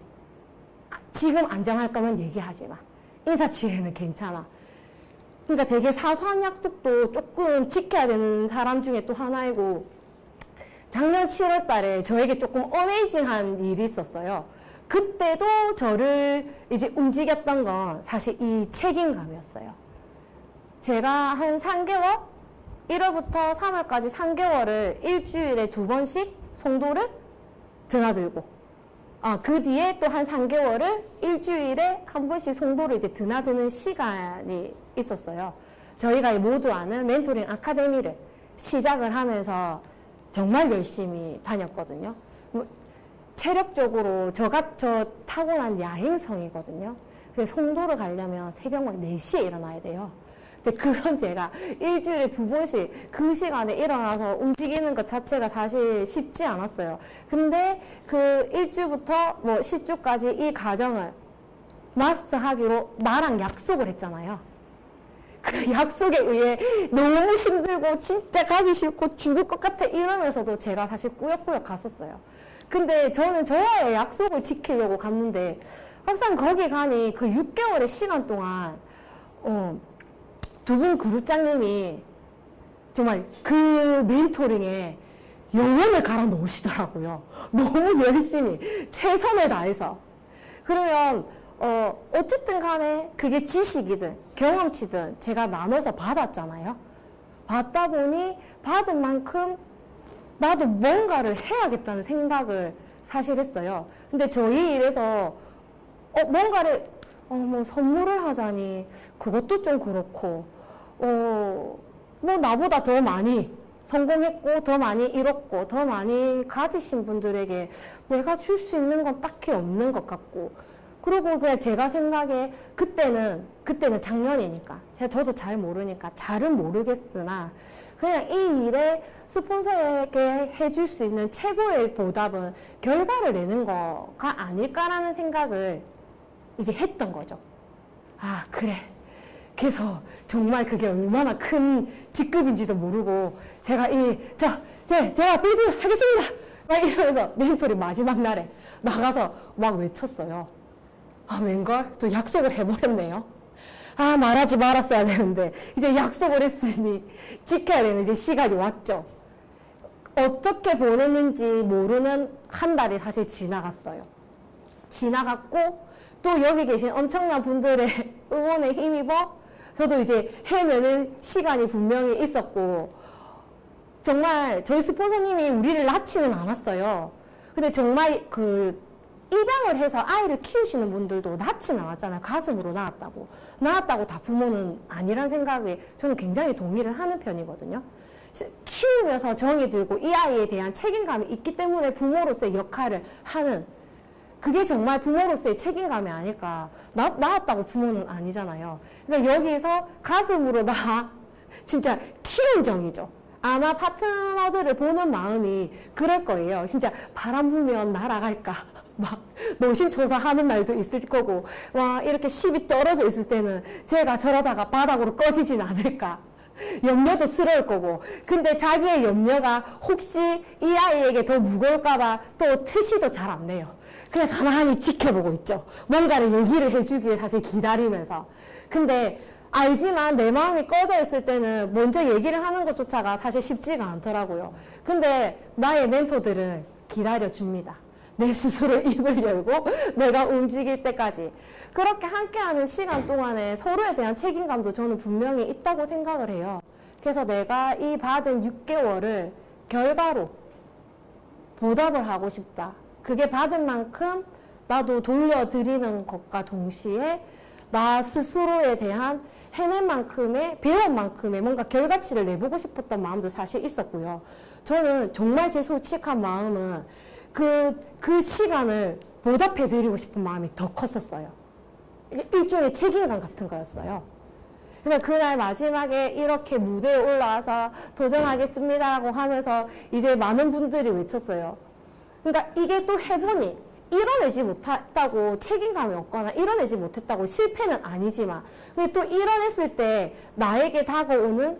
지금 안 정할 거면 얘기하지 마. 인사치레는 괜찮아. 그러니까 되게 사소한 약속도 조금 지켜야 되는 사람 중에 또 하나이고, 작년 7월 달에 저에게 조금 어메이징한 일이 있었어요. 그때도 저를 이제 움직였던 건 사실 이 책임감이었어요. 제가 한 3개월, 1월부터 3월까지 3개월을 일주일에 2번씩 송도를 드나들고 그 뒤에 또 한 3개월을 일주일에 한 번씩 송도를 이제 드나드는 시간이 있었어요. 저희가 모두 아는 멘토링 아카데미를 시작을 하면서 정말 열심히 다녔거든요. 체력적으로 저 타고난 야행성이거든요. 그래서 송도를 가려면 새벽 막 4시에 일어나야 돼요. 근데 그건 제가 일주일에 2번씩 그 시간에 일어나서 움직이는 것 자체가 사실 쉽지 않았어요. 근데 그 1주부터 뭐 10주까지 이 과정을 마스터하기로 나랑 약속을 했잖아요. 그 약속에 의해 너무 힘들고 진짜 가기 싫고 죽을 것 같아 이러면서도 제가 사실 꾸역꾸역 갔었어요. 근데 저는 저와의 약속을 지키려고 갔는데 막상 거기 가니 그 6개월의 시간 동안 두 분 그룹장님이 정말 그 멘토링에 영혼을 갈아 넣으시더라고요. 너무 열심히 최선을 다해서. 그러면 어쨌든 간에 그게 지식이든 경험치든 제가 나눠서 받았잖아요. 받다 보니 받은 만큼 나도 뭔가를 해야겠다는 생각을 사실 했어요. 근데 저희 일에서 뭔가를 뭐 선물을 하자니 그것도 좀 그렇고 뭐 나보다 더 많이 성공했고 더 많이 잃었고 더 많이 가지신 분들에게 내가 줄 수 있는 건 딱히 없는 것 같고 그리고 그냥 제가 생각에 그때는 작년이니까 저도 잘 모르니까 잘은 모르겠으나 그냥 이 일에 스폰서에게 해줄 수 있는 최고의 보답은 결과를 내는 거가 아닐까라는 생각을 이제 했던 거죠. 아 그래. 그래서 정말 그게 얼마나 큰 직급인지도 모르고 제가 제가 보여드 하겠습니다. 막 이러면서 멘토링 마지막 날에 나가서 막 외쳤어요. 웬걸? 또 약속을 해버렸네요. 말하지 말았어야 되는데 이제 약속을 했으니 지켜야 되는 이제 시간이 왔죠. 어떻게 보냈는지 모르는 한 달이 사실 지나갔어요. 지나갔고 또 여기 계신 엄청난 분들의 응원에 힘입어 저도 이제 해내는 시간이 분명히 있었고 정말 저희 스폰서님이 우리를 낳지는 않았어요. 근데 정말 입양을 해서 아이를 키우시는 분들도 낳지는 않았잖아요. 가슴으로 낳았다고 다 부모는 아니란 생각에 저는 굉장히 동의를 하는 편이거든요. 키우면서 정이 들고 이 아이에 대한 책임감이 있기 때문에 부모로서의 역할을 하는 그게 정말 부모로서의 책임감이 아닐까. 낳았다고 부모는 아니잖아요. 그러니까 여기서 가슴으로 진짜 키운 정이죠. 아마 파트너들을 보는 마음이 그럴 거예요. 진짜 바람 불면 날아갈까. 막 노심초사하는 날도 있을 거고 와 이렇게 십이 떨어져 있을 때는 제가 저러다가 바닥으로 꺼지진 않을까. 염려도 스러울 거고 근데 자기의 염려가 혹시 이 아이에게 더 무거울까봐 또 트시도 잘 안 내요. 그냥 가만히 지켜보고 있죠. 뭔가를 얘기를 해주기에 사실 기다리면서. 근데 알지만 내 마음이 꺼져 있을 때는 먼저 얘기를 하는 것조차가 사실 쉽지가 않더라고요. 근데 나의 멘토들은 기다려줍니다. 내 스스로 입을 열고 내가 움직일 때까지. 그렇게 함께하는 시간 동안에 서로에 대한 책임감도 저는 분명히 있다고 생각을 해요. 그래서 내가 이 받은 6개월을 결과로 보답을 하고 싶다. 그게 받은 만큼 나도 돌려드리는 것과 동시에 나 스스로에 대한 해낸 만큼의 배운 만큼의 뭔가 결과치를 내보고 싶었던 마음도 사실 있었고요. 저는 정말 제 솔직한 마음은 그 시간을 보답해드리고 싶은 마음이 더 컸었어요. 일종의 책임감 같은 거였어요. 그래서 그날 마지막에 이렇게 무대에 올라와서 도전하겠습니다라고 하면서 이제 많은 분들이 외쳤어요. 그러니까 이게 또 해보니 이뤄내지 못했다고 책임감이 없거나 이뤄내지 못했다고 실패는 아니지만 또 이뤄냈을 때 나에게 다가오는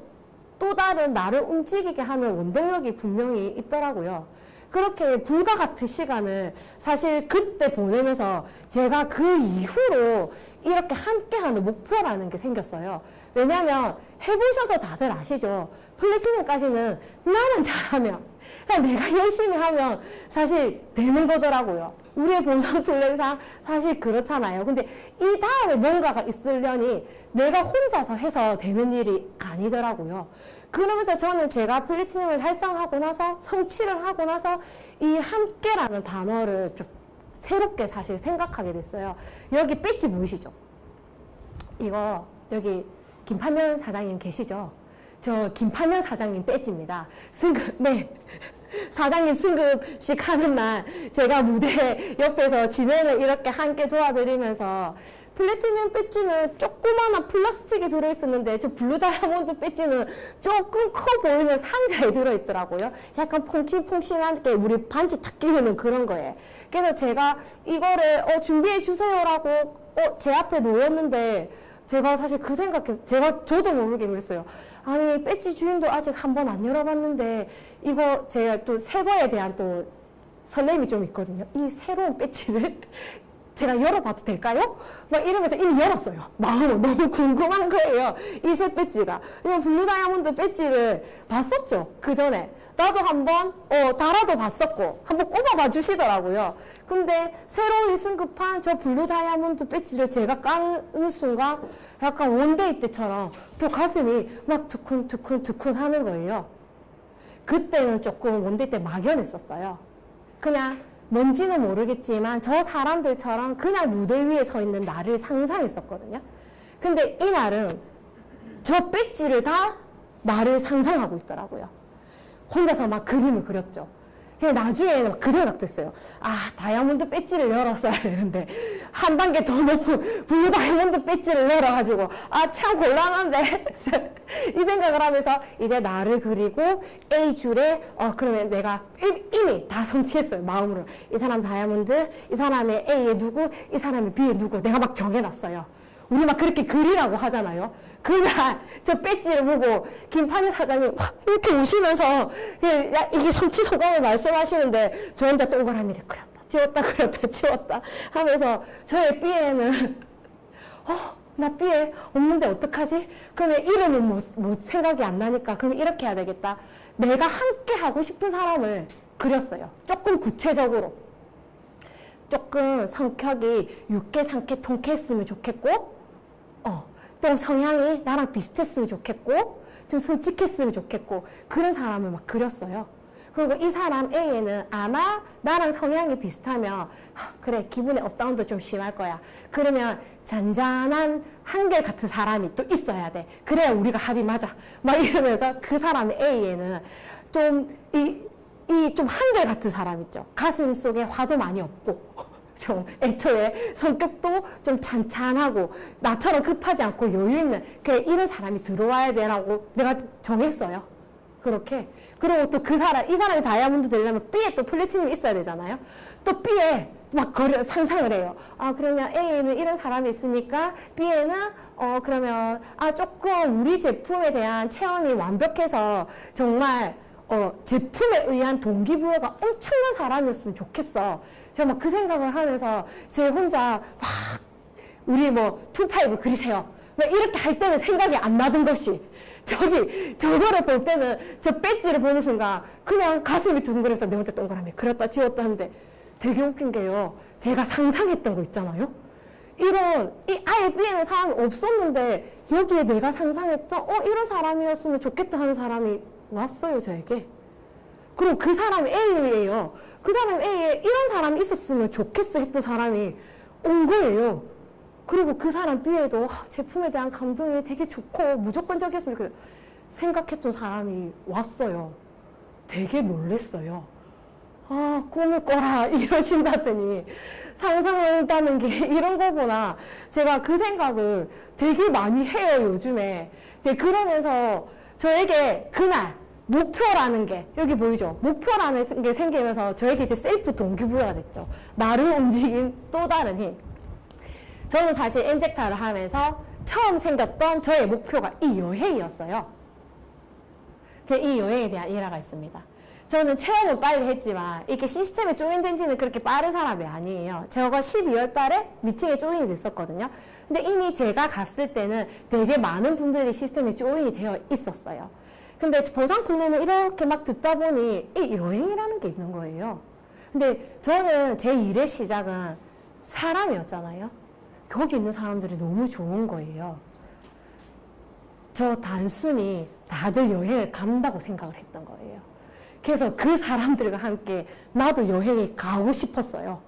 또 다른 나를 움직이게 하는 원동력이 분명히 있더라고요. 그렇게 불과 같은 시간을 사실 그때 보내면서 제가 그 이후로 이렇게 함께하는 목표라는 게 생겼어요. 왜냐하면 해보셔서 다들 아시죠? 플래티넘까지는 나만 잘하면 그냥 내가 열심히 하면 사실 되는 거더라고요. 우리의 본성 플랜상 사실 그렇잖아요. 근데 이 다음에 뭔가가 있으려니 내가 혼자서 해서 되는 일이 아니더라고요. 그러면서 저는 제가 플래티넘을 달성하고 나서 성취를 하고 나서 이 함께라는 단어를 좀 새롭게 사실 생각하게 됐어요. 여기 배지 보이시죠? 이거 여기 김판년 사장님 계시죠? 저 김판년 사장님 배지입니다. 승급, 네. 사장님 승급식 하는 날 제가 무대 옆에서 진행을 이렇게 함께 도와드리면서 플래티늄 배지는 조그마한 플라스틱이 들어있었는데 저 블루 다이아몬드 배지는 조금 커 보이는 상자에 들어있더라고요. 약간 퐁신퐁신하게 우리 반지 탁 끼우는 그런 거예요. 그래서 제가 이거를 준비해 주세요라고 제 앞에 놓였는데 제가 사실 그 생각해서 저도 모르게 그랬어요. 아니 배지 주인도 아직 한 번 안 열어봤는데 이거 제가 또 새 거에 대한 또 설렘이 좀 있거든요. 이 새로운 배지를 제가 열어봐도 될까요? 막 이러면서 이미 열었어요. 마음으로 너무 궁금한 거예요. 이 새 배지가. 그냥 블루 다이아몬드 배지를 봤었죠. 그 전에. 나도 한번 달아도 봤었고 한번 꼽아봐 주시더라고요. 근데 새로이 승급한 저 블루 다이아몬드 배지를 제가 까는 순간 약간 원데이 때처럼 또 가슴이 막 두근두근 하는 거예요. 그때는 조금 원데이 때 막연했었어요. 그냥 뭔지는 모르겠지만 저 사람들처럼 그냥 무대 위에 서 있는 나를 상상했었거든요. 근데 이날은 저 배지를 다 나를 상상하고 있더라고요. 혼자서 막 그림을 그렸죠. 그냥 나중에는 그 생각도 했어요. 아, 다이아몬드 배지를 열었어야 되는데 한 단계 더 높은 블루 다이아몬드 배지를 열어가지고 아, 참 곤란한데 이 생각을 하면서 이제 나를 그리고 A줄에 그러면 내가 이미 다 성취했어요. 마음으로. 이 사람 다이아몬드, 이 사람의 A에 누구, 이 사람의 B에 누구 내가 막 정해놨어요. 우리 막 그렇게 그리라고 하잖아요. 그날 저 배지를 보고 김판희 사장님 이렇게 오시면서 이게 성취 소감을 말씀하시는데 저 혼자 동그라미를 그렸다 지웠다 하면서 저의 B에는 나 B에 없는데 어떡하지? 그러면 이름은 못 생각이 안 나니까 그럼 이렇게 해야 되겠다. 내가 함께 하고 싶은 사람을 그렸어요. 조금 구체적으로. 조금 성격이 육개, 상쾌, 통쾌했으면 좋겠고 또 성향이 나랑 비슷했으면 좋겠고 좀 솔직했으면 좋겠고 그런 사람을 막 그렸어요. 그리고 이 사람 A에는 아마 나랑 성향이 비슷하면 그래 기분의 업다운도 좀 심할 거야. 그러면 잔잔한 한결같은 사람이 또 있어야 돼. 그래야 우리가 합이 맞아. 막 이러면서 그 사람의 A에는 좀 좀 한결같은 사람 있죠. 가슴 속에 화도 많이 없고 좀 애초에 성격도 좀 찬찬하고 나처럼 급하지 않고 여유 있는 그래 이런 사람이 들어와야 되라고 내가 정했어요. 그렇게. 그리고 또 이 사람이 다이아몬드 되려면 B에 또 플래티늄이 있어야 되잖아요. 또 B에 막 상상을 해요. 아 그러면 A에는 이런 사람이 있으니까 B에는 그러면 조금 우리 제품에 대한 체험이 완벽해서 정말 제품에 의한 동기부여가 엄청난 사람이었으면 좋겠어. 제가 막 그 생각을 하면서 제 혼자 막 우리 투파이브 그리세요. 막 이렇게 할 때는 생각이 안 나던 것이 저거를 볼 때는 저 배지를 보는 순간 그냥 가슴이 두근거려서 내 혼자 동그라미 그렸다 지웠다 하는데 되게 웃긴 게요. 제가 상상했던 거 있잖아요. 아예 B에는 사람이 없었는데 여기에 내가 상상했던 이런 사람이었으면 좋겠다 하는 사람이 왔어요, 저에게. 그리고 그 사람이 A예요. 그 사람 A에 이런 사람이 있었으면 좋겠어 했던 사람이 온 거예요. 그리고 그 사람 B에도 제품에 대한 감동이 되게 좋고 무조건적이었으면 좋겠다 생각했던 사람이 왔어요. 되게 놀랬어요. 꿈을 꿔라 이러신다더니 상상한다는 게 이런 거구나. 제가 그 생각을 되게 많이 해요, 요즘에. 이제 그러면서 저에게 그날 목표라는 게 여기 보이죠? 목표라는 게 생기면서 저에게 이제 셀프 동기부여가 됐죠. 나를 움직인 또 다른 힘. 저는 사실 엔젝타를 하면서 처음 생겼던 저의 목표가 이 여행이었어요. 이 여행에 대한 일화가 있습니다. 저는 체험은 빨리 했지만 이렇게 시스템에 조인된 지는 그렇게 빠른 사람이 아니에요. 제가 12월 달에 미팅에 조인이 됐었거든요. 근데 이미 제가 갔을 때는 되게 많은 분들이 시스템에 조인이 되어 있었어요. 근데 보상 플랜을 이렇게 막 듣다 보니 이 여행이라는 게 있는 거예요. 근데 저는 제 일의 시작은 사람이었잖아요. 거기 있는 사람들이 너무 좋은 거예요. 저 단순히 다들 여행을 간다고 생각을 했던 거예요. 그래서 그 사람들과 함께 나도 여행에 가고 싶었어요.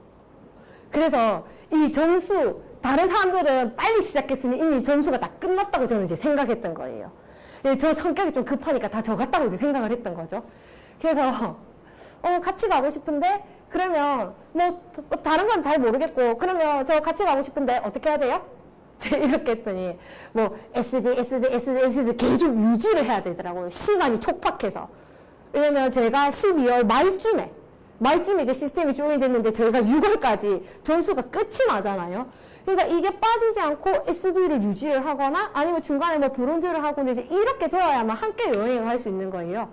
그래서 이 점수, 다른 사람들은 빨리 시작했으니 이미 점수가 다 끝났다고 저는 이제 생각했던 거예요. 예, 저 성격이 좀 급하니까 다 저 같다고 이제 생각을 했던 거죠. 그래서 같이 가고 싶은데 그러면 뭐 다른 건 잘 모르겠고 그러면 저 같이 가고 싶은데 어떻게 해야 돼요? 이렇게 했더니 뭐 SD 계속 유지를 해야 되더라고요. 시간이 촉박해서. 왜냐면 제가 12월 말쯤에 이제 시스템이 조인이 됐는데 저희가 6월까지 점수가 끝이 나잖아요. 그러니까 이게 빠지지 않고 SD를 유지를 하거나 아니면 중간에 뭐 브론즈를 하고 이제 이렇게 되어야만 함께 여행을 할 수 있는 거예요.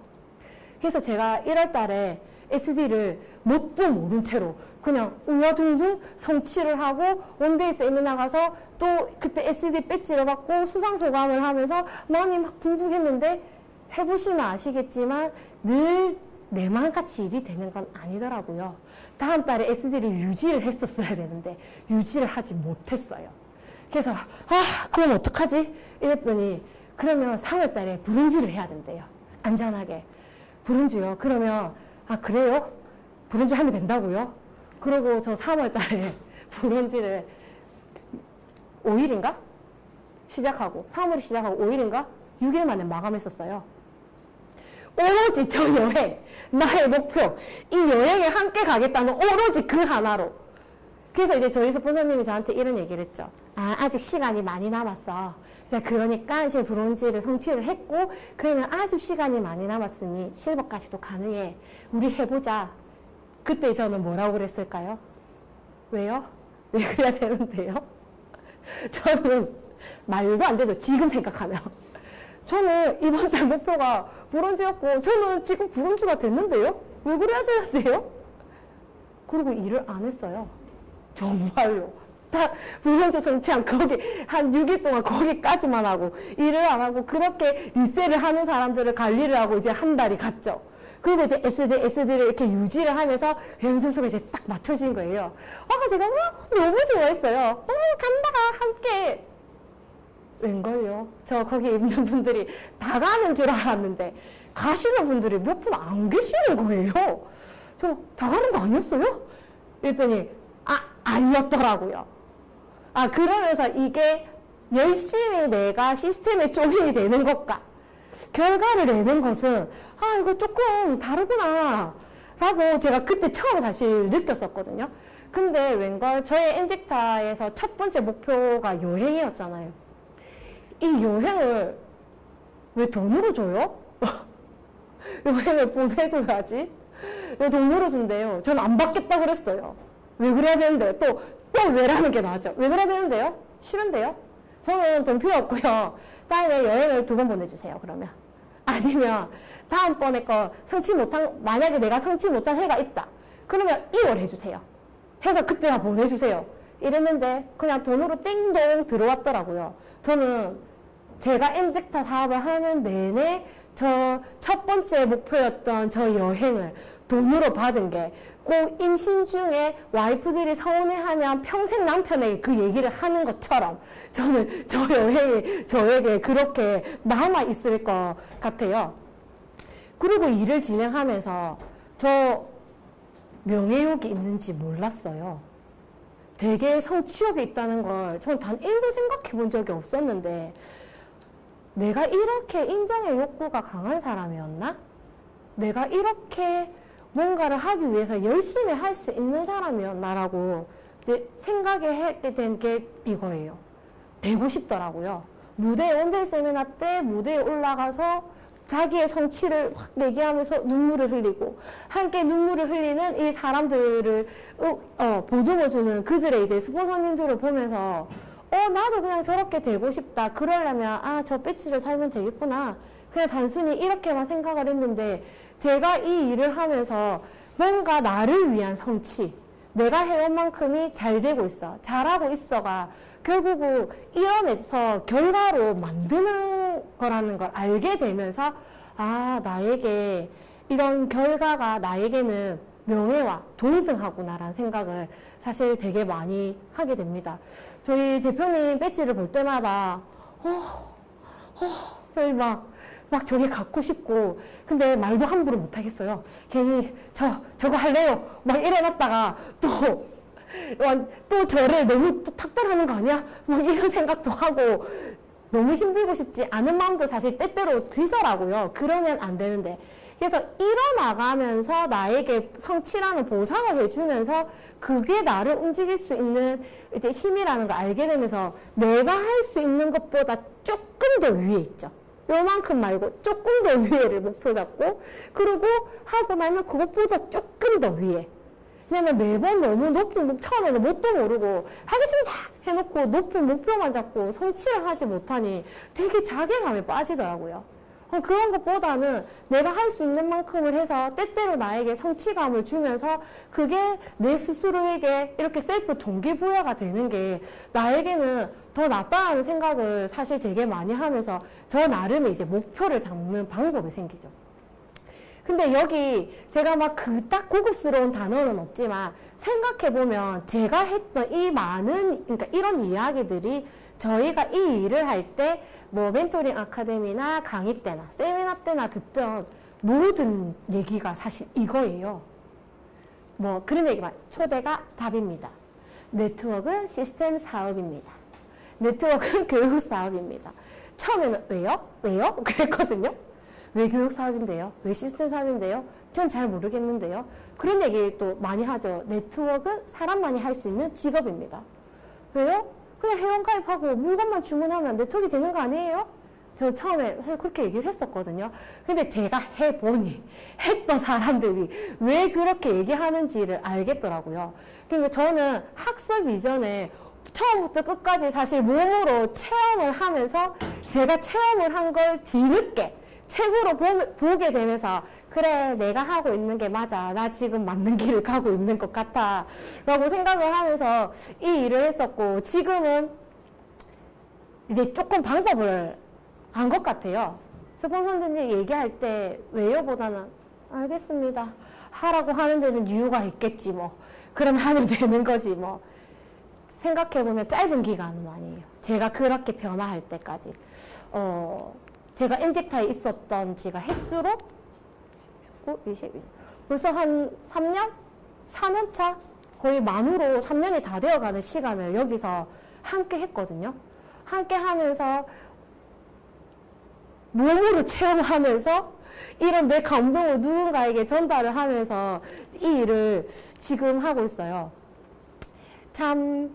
그래서 제가 1월 달에 SD를 뭣도 모른 채로 그냥 우여둥둥 성취를 하고 원데이 세미나 가서 또 그때 SD 배지를 받고 수상소감을 하면서 많이 막 붕붕했는데 해보시면 아시겠지만 늘 내 마음같이 일이 되는 건 아니더라고요. 다음 달에 SD를 유지를 했었어야 되는데 유지를 하지 못했어요. 그래서 그럼 어떡하지? 이랬더니 그러면 3월 달에 브론즈를 해야 된대요. 안전하게. 브론즈요? 그러면 그래요? 브론즈 하면 된다고요? 그러고 저 3월 달에 브론즈를 5일인가? 시작하고 3월에 시작하고 5일인가? 6일 만에 마감했었어요. 오로지 저 여행, 나의 목표, 이 여행에 함께 가겠다는 오로지 그 하나로. 그래서 이제 저희 스폰서님이 저한테 이런 얘기를 했죠. 아직 시간이 많이 남았어. 그러니까 이제 브론즈를 성취를 했고 그러면 아주 시간이 많이 남았으니 실버까지도 가능해. 우리 해보자. 그때 저는 뭐라고 그랬을까요? 왜요? 왜 그래야 되는데요? 저는 말도 안 되죠. 지금 생각하면. 저는 이번 달 목표가 브론즈였고 저는 지금 브론즈가 됐는데요? 왜 그래야 되는데요? 그리고 일을 안 했어요. 정말로. 다 브론즈 성취한 거기 한 6일 동안 거기까지만 하고 일을 안 하고 그렇게 리셀을 하는 사람들을 관리를 하고 이제 한 달이 갔죠. 그리고 이제 SD를 이렇게 유지를 하면서 여행 점수가 이제 딱 맞춰진 거예요. 제가 너무 좋아했어요. 간다 함께. 웬걸요? 저 거기 있는 분들이 다 가는 줄 알았는데 가시는 분들이 몇 분 안 계시는 거예요. 저 다 가는 거 아니었어요? 그랬더니 아니었더라고요. 그러면서 이게 열심히 내가 시스템에 조인이 되는 것과 결과를 내는 것은 이거 조금 다르구나 라고 제가 그때 처음 사실 느꼈었거든요. 근데 웬걸 저의 엔젝타에서 첫 번째 목표가 여행이었잖아요. 이 여행을 왜 돈으로 줘요? 여행을 보내줘야지. 왜 돈으로 준대요? 전 안 받겠다 그랬어요. 왜 그래야 되는데요? 또 왜라는 게 나왔죠. 왜 그래야 되는데요? 싫은데요? 저는 돈 필요 없고요. 다음에 여행을 2번 보내주세요. 그러면. 아니면 다음번에 거 만약에 내가 성취 못한 해가 있다. 그러면 2월 해주세요. 해서 그때 다 보내주세요. 이랬는데 그냥 돈으로 띵동 들어왔더라고요. 저는 제가 엔젝타 사업을 하는 내내 저 첫 번째 목표였던 저 여행을 돈으로 받은 게 꼭 임신 중에 와이프들이 서운해하면 평생 남편에게 그 얘기를 하는 것처럼 저는 저 여행이 저에게 그렇게 남아있을 것 같아요. 그리고 일을 진행하면서 저 명예욕이 있는지 몰랐어요. 되게 성취욕이 있다는 걸 저는 단 1도 생각해 본 적이 없었는데 내가 이렇게 인정의 욕구가 강한 사람이었나? 내가 이렇게 뭔가를 하기 위해서 열심히 할 수 있는 사람이었나라고 이제 생각하게 된 게 이거예요. 되고 싶더라고요. 원데이 세미나 때 무대에 올라가서 자기의 성취를 확 얘기하면서 눈물을 흘리고 함께 눈물을 흘리는 이 사람들을 보듬어주는 그들의 이제 스폰서님들을 보면서 나도 그냥 저렇게 되고 싶다. 그러려면 저 배지를 살면 되겠구나. 그냥 단순히 이렇게만 생각을 했는데 제가 이 일을 하면서 뭔가 나를 위한 성취, 내가 해온 만큼이 잘 되고 있어, 잘하고 있어가 결국은 이뤄내서 결과로 만드는 거라는 걸 알게 되면서 나에게 이런 결과가 나에게는 명예와 동등하구나라는 생각을 사실 되게 많이 하게 됩니다. 저희 대표님 배지를 볼 때마다 저희 막 저게 갖고 싶고 근데 말도 함부로 못 하겠어요. 괜히 저거 할래요 막 이래놨다가 또 또 저를 너무 또 탁달하는 거 아니야? 막 이런 생각도 하고 너무 힘들고 싶지 않은 마음도 사실 때때로 들더라고요. 그러면 안 되는데. 그래서 일어나가면서 나에게 성취라는 보상을 해주면서 그게 나를 움직일 수 있는 이제 힘이라는 걸 알게 되면서 내가 할 수 있는 것보다 조금 더 위에 있죠. 요만큼 말고 조금 더 위에를 목표 잡고 그리고 하고 나면 그것보다 조금 더 위에. 왜냐면 매번 너무 높은 처음에는 뭣도 모르고 하겠습니다 해놓고 높은 목표만 잡고 성취를 하지 못하니 되게 자괴감에 빠지더라고요. 그런 것보다는 내가 할 수 있는 만큼을 해서 때때로 나에게 성취감을 주면서 그게 내 스스로에게 이렇게 셀프 동기부여가 되는 게 나에게는 더 낫다는 생각을 사실 되게 많이 하면서 저 나름의 이제 목표를 잡는 방법이 생기죠. 근데 여기 제가 막 그 딱 고급스러운 단어는 없지만 생각해보면 제가 했던 이 많은 그러니까 이런 이야기들이 저희가 이 일을 할 때 뭐 멘토링 아카데미나 강의 때나 세미나 때나 듣던 모든 얘기가 사실 이거예요. 뭐 그런 얘기만 초대가 답입니다. 네트워크는 시스템 사업입니다. 네트워크는 교육 사업입니다. 처음에는 왜요? 왜요? 그랬거든요. 왜 교육 사업인데요? 왜 시스템 사업인데요? 전 잘 모르겠는데요. 그런 얘기 또 많이 하죠. 네트워크는 사람만이 할 수 있는 직업입니다. 왜요? 그냥 회원가입하고 물건만 주문하면 네트워크가 되는 거 아니에요? 저 처음에 그렇게 얘기를 했었거든요. 근데 제가 해보니 했던 사람들이 왜 그렇게 얘기하는지를 알겠더라고요. 그러니까 저는 학습 이전에 처음부터 끝까지 사실 몸으로 체험을 하면서 제가 체험을 한 걸 뒤늦게 책으로 보게 되면서 그래 내가 하고 있는 게 맞아 나 지금 맞는 길을 가고 있는 것 같아 라고 생각을 하면서 이 일을 했었고 지금은 이제 조금 방법을 안 것 같아요. 스폰서님 얘기할 때 왜요 보다는 알겠습니다 하라고 하는 데는 이유가 있겠지 뭐 그럼 하면 되는 거지 뭐 생각해보면 짧은 기간은 아니에요. 제가 그렇게 변화할 때까지 제가 엔직타에 있었던 지가 횟수로 19, 20, 벌써 한 3년? 4년 차? 거의 만으로 3년이 다 되어가는 시간을 여기서 함께 했거든요. 함께 하면서 몸으로 체험하면서 이런 내 감동을 누군가에게 전달을 하면서 이 일을 지금 하고 있어요. 참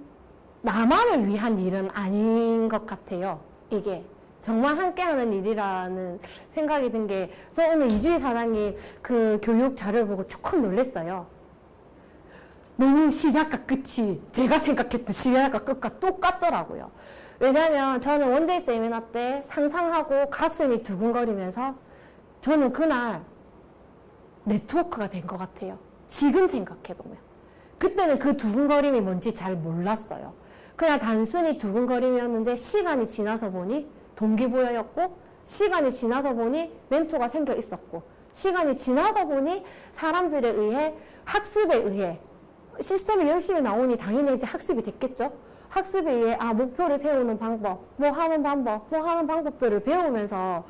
나만을 위한 일은 아닌 것 같아요. 이게 정말 함께하는 일이라는 생각이 든 게 저 오늘 이주희 사장님 그 교육 자료를 보고 조금 놀랐어요. 너무 시작과 끝이 제가 생각했던 시작과 끝과 똑같더라고요. 왜냐하면 저는 원데이 세미나 때 상상하고 가슴이 두근거리면서 저는 그날 네트워크가 된 것 같아요. 지금 생각해보면. 그때는 그 두근거림이 뭔지 잘 몰랐어요. 그냥 단순히 두근거림이었는데 시간이 지나서 보니 동기부여였고 시간이 지나서 보니 멘토가 생겨 있었고 시간이 지나서 보니 사람들에 의해 학습에 의해 시스템이 열심히 나오니 당연히 이제 학습이 됐겠죠. 학습에 의해 목표를 세우는 방법, 뭐 하는 방법들을 배우면서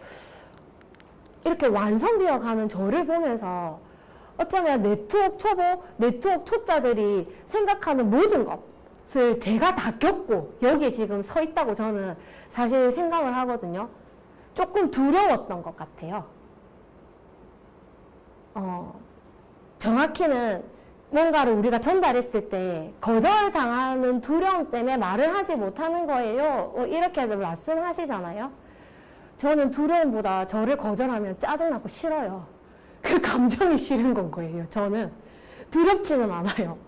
이렇게 완성되어 가는 저를 보면서 어쩌면 네트워크 초보, 네트워크 초짜들이 생각하는 모든 것을 제가 다 겪고 여기에 지금 서 있다고 저는 사실 생각을 하거든요. 조금 두려웠던 것 같아요. 정확히는 뭔가를 우리가 전달했을 때 거절당하는 두려움 때문에 말을 하지 못하는 거예요. 이렇게 말씀하시잖아요. 저는 두려움보다 저를 거절하면 짜증나고 싫어요. 그 감정이 싫은 건 거예요. 저는 두렵지는 않아요.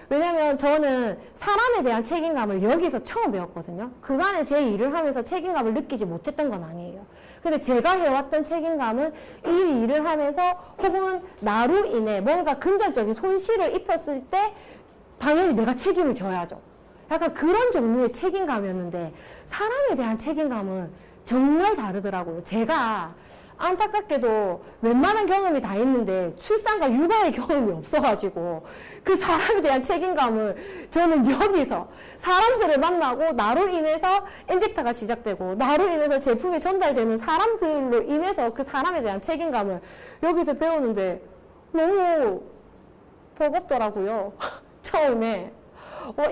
왜냐면 저는 사람에 대한 책임감을 여기서 처음 배웠거든요. 그간에 제 일을 하면서 책임감을 느끼지 못했던 건 아니에요. 근데 제가 해왔던 책임감은 이 일을 하면서 혹은 나로 인해 뭔가 금전적인 손실을 입혔을 때 당연히 내가 책임을 져야죠. 약간 그런 종류의 책임감이었는데 사람에 대한 책임감은 정말 다르더라고요. 제가 안타깝게도 웬만한 경험이 다 있는데 출산과 육아의 경험이 없어가지고 그 사람에 대한 책임감을 저는 여기서 사람들을 만나고 나로 인해서 엔젝터가 시작되고 나로 인해서 제품이 전달되는 사람들로 인해서 그 사람에 대한 책임감을 여기서 배우는데 너무 버겁더라고요. 처음에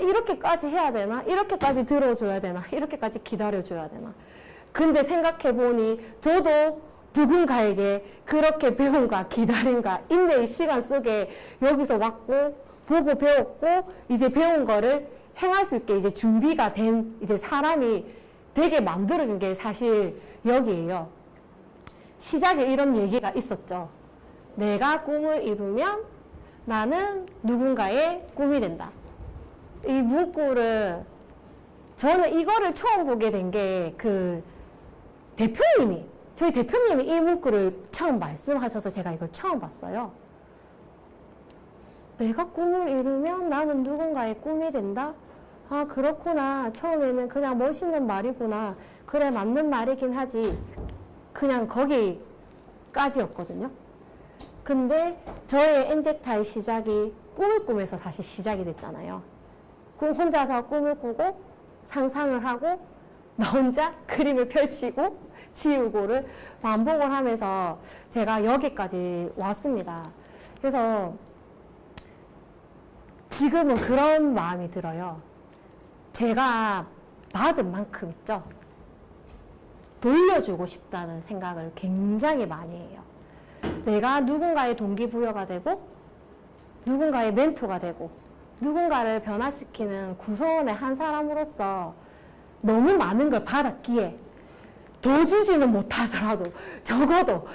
이렇게까지 해야 되나? 이렇게까지 들어줘야 되나? 이렇게까지 기다려줘야 되나? 근데 생각해보니 저도 누군가에게 그렇게 배움과 기다림과 인내의 시간 속에 여기서 왔고 보고 배웠고 이제 배운 거를 행할 수 있게 이제 준비가 된 이제 사람이 되게 만들어준 게 사실 여기에요. 시작에 이런 얘기가 있었죠. 내가 꿈을 이루면 나는 누군가의 꿈이 된다. 이 문구를 저는 이거를 처음 보게 된 게 저희 대표님이 이 문구를 처음 말씀하셔서 제가 이걸 처음 봤어요. 내가 꿈을 이루면 나는 누군가의 꿈이 된다? 아, 그렇구나. 처음에는 그냥 멋있는 말이구나. 그래, 맞는 말이긴 하지. 그냥 거기까지였거든요. 근데 저의 엔젝타의 시작이 꿈을 꾸면서 사실 시작이 됐잖아요. 혼자서 꿈을 꾸고 상상을 하고 나 혼자 그림을 펼치고 지우고를 반복을 하면서 제가 여기까지 왔습니다. 그래서 지금은 그런 마음이 들어요. 제가 받은 만큼 있죠. 돌려주고 싶다는 생각을 굉장히 많이 해요. 내가 누군가의 동기부여가 되고 누군가의 멘토가 되고 누군가를 변화시키는 구성원의 한 사람으로서 너무 많은 걸 받았기에 더 주지는 못하더라도 적어도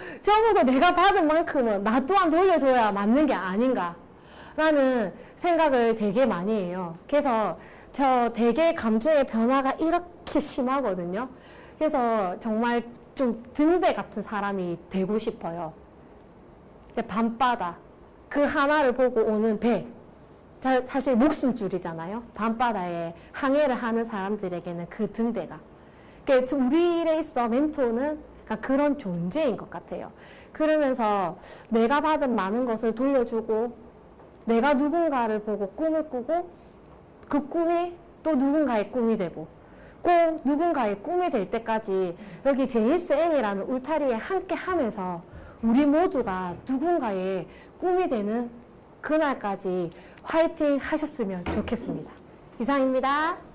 내가 받은 만큼은 나 또한 돌려줘야 맞는 게 아닌가 라는 생각을 되게 많이 해요. 그래서 저 되게 감정의 변화가 이렇게 심하거든요. 그래서 정말 좀 등대 같은 사람이 되고 싶어요. 밤바다 그 하나를 보고 오는 배, 사실 목숨줄이잖아요. 밤바다에 항해를 하는 사람들에게는 그 등대가. 그러니까 우리 일에 있어 멘토는 그런 존재인 것 같아요. 그러면서 내가 받은 많은 것을 돌려주고 내가 누군가를 보고 꿈을 꾸고 그 꿈이 또 누군가의 꿈이 되고 꼭 누군가의 꿈이 될 때까지 여기 JSN이라는 울타리에 함께 하면서 우리 모두가 누군가의 꿈이 되는 그날까지 화이팅 하셨으면 좋겠습니다. 이상입니다.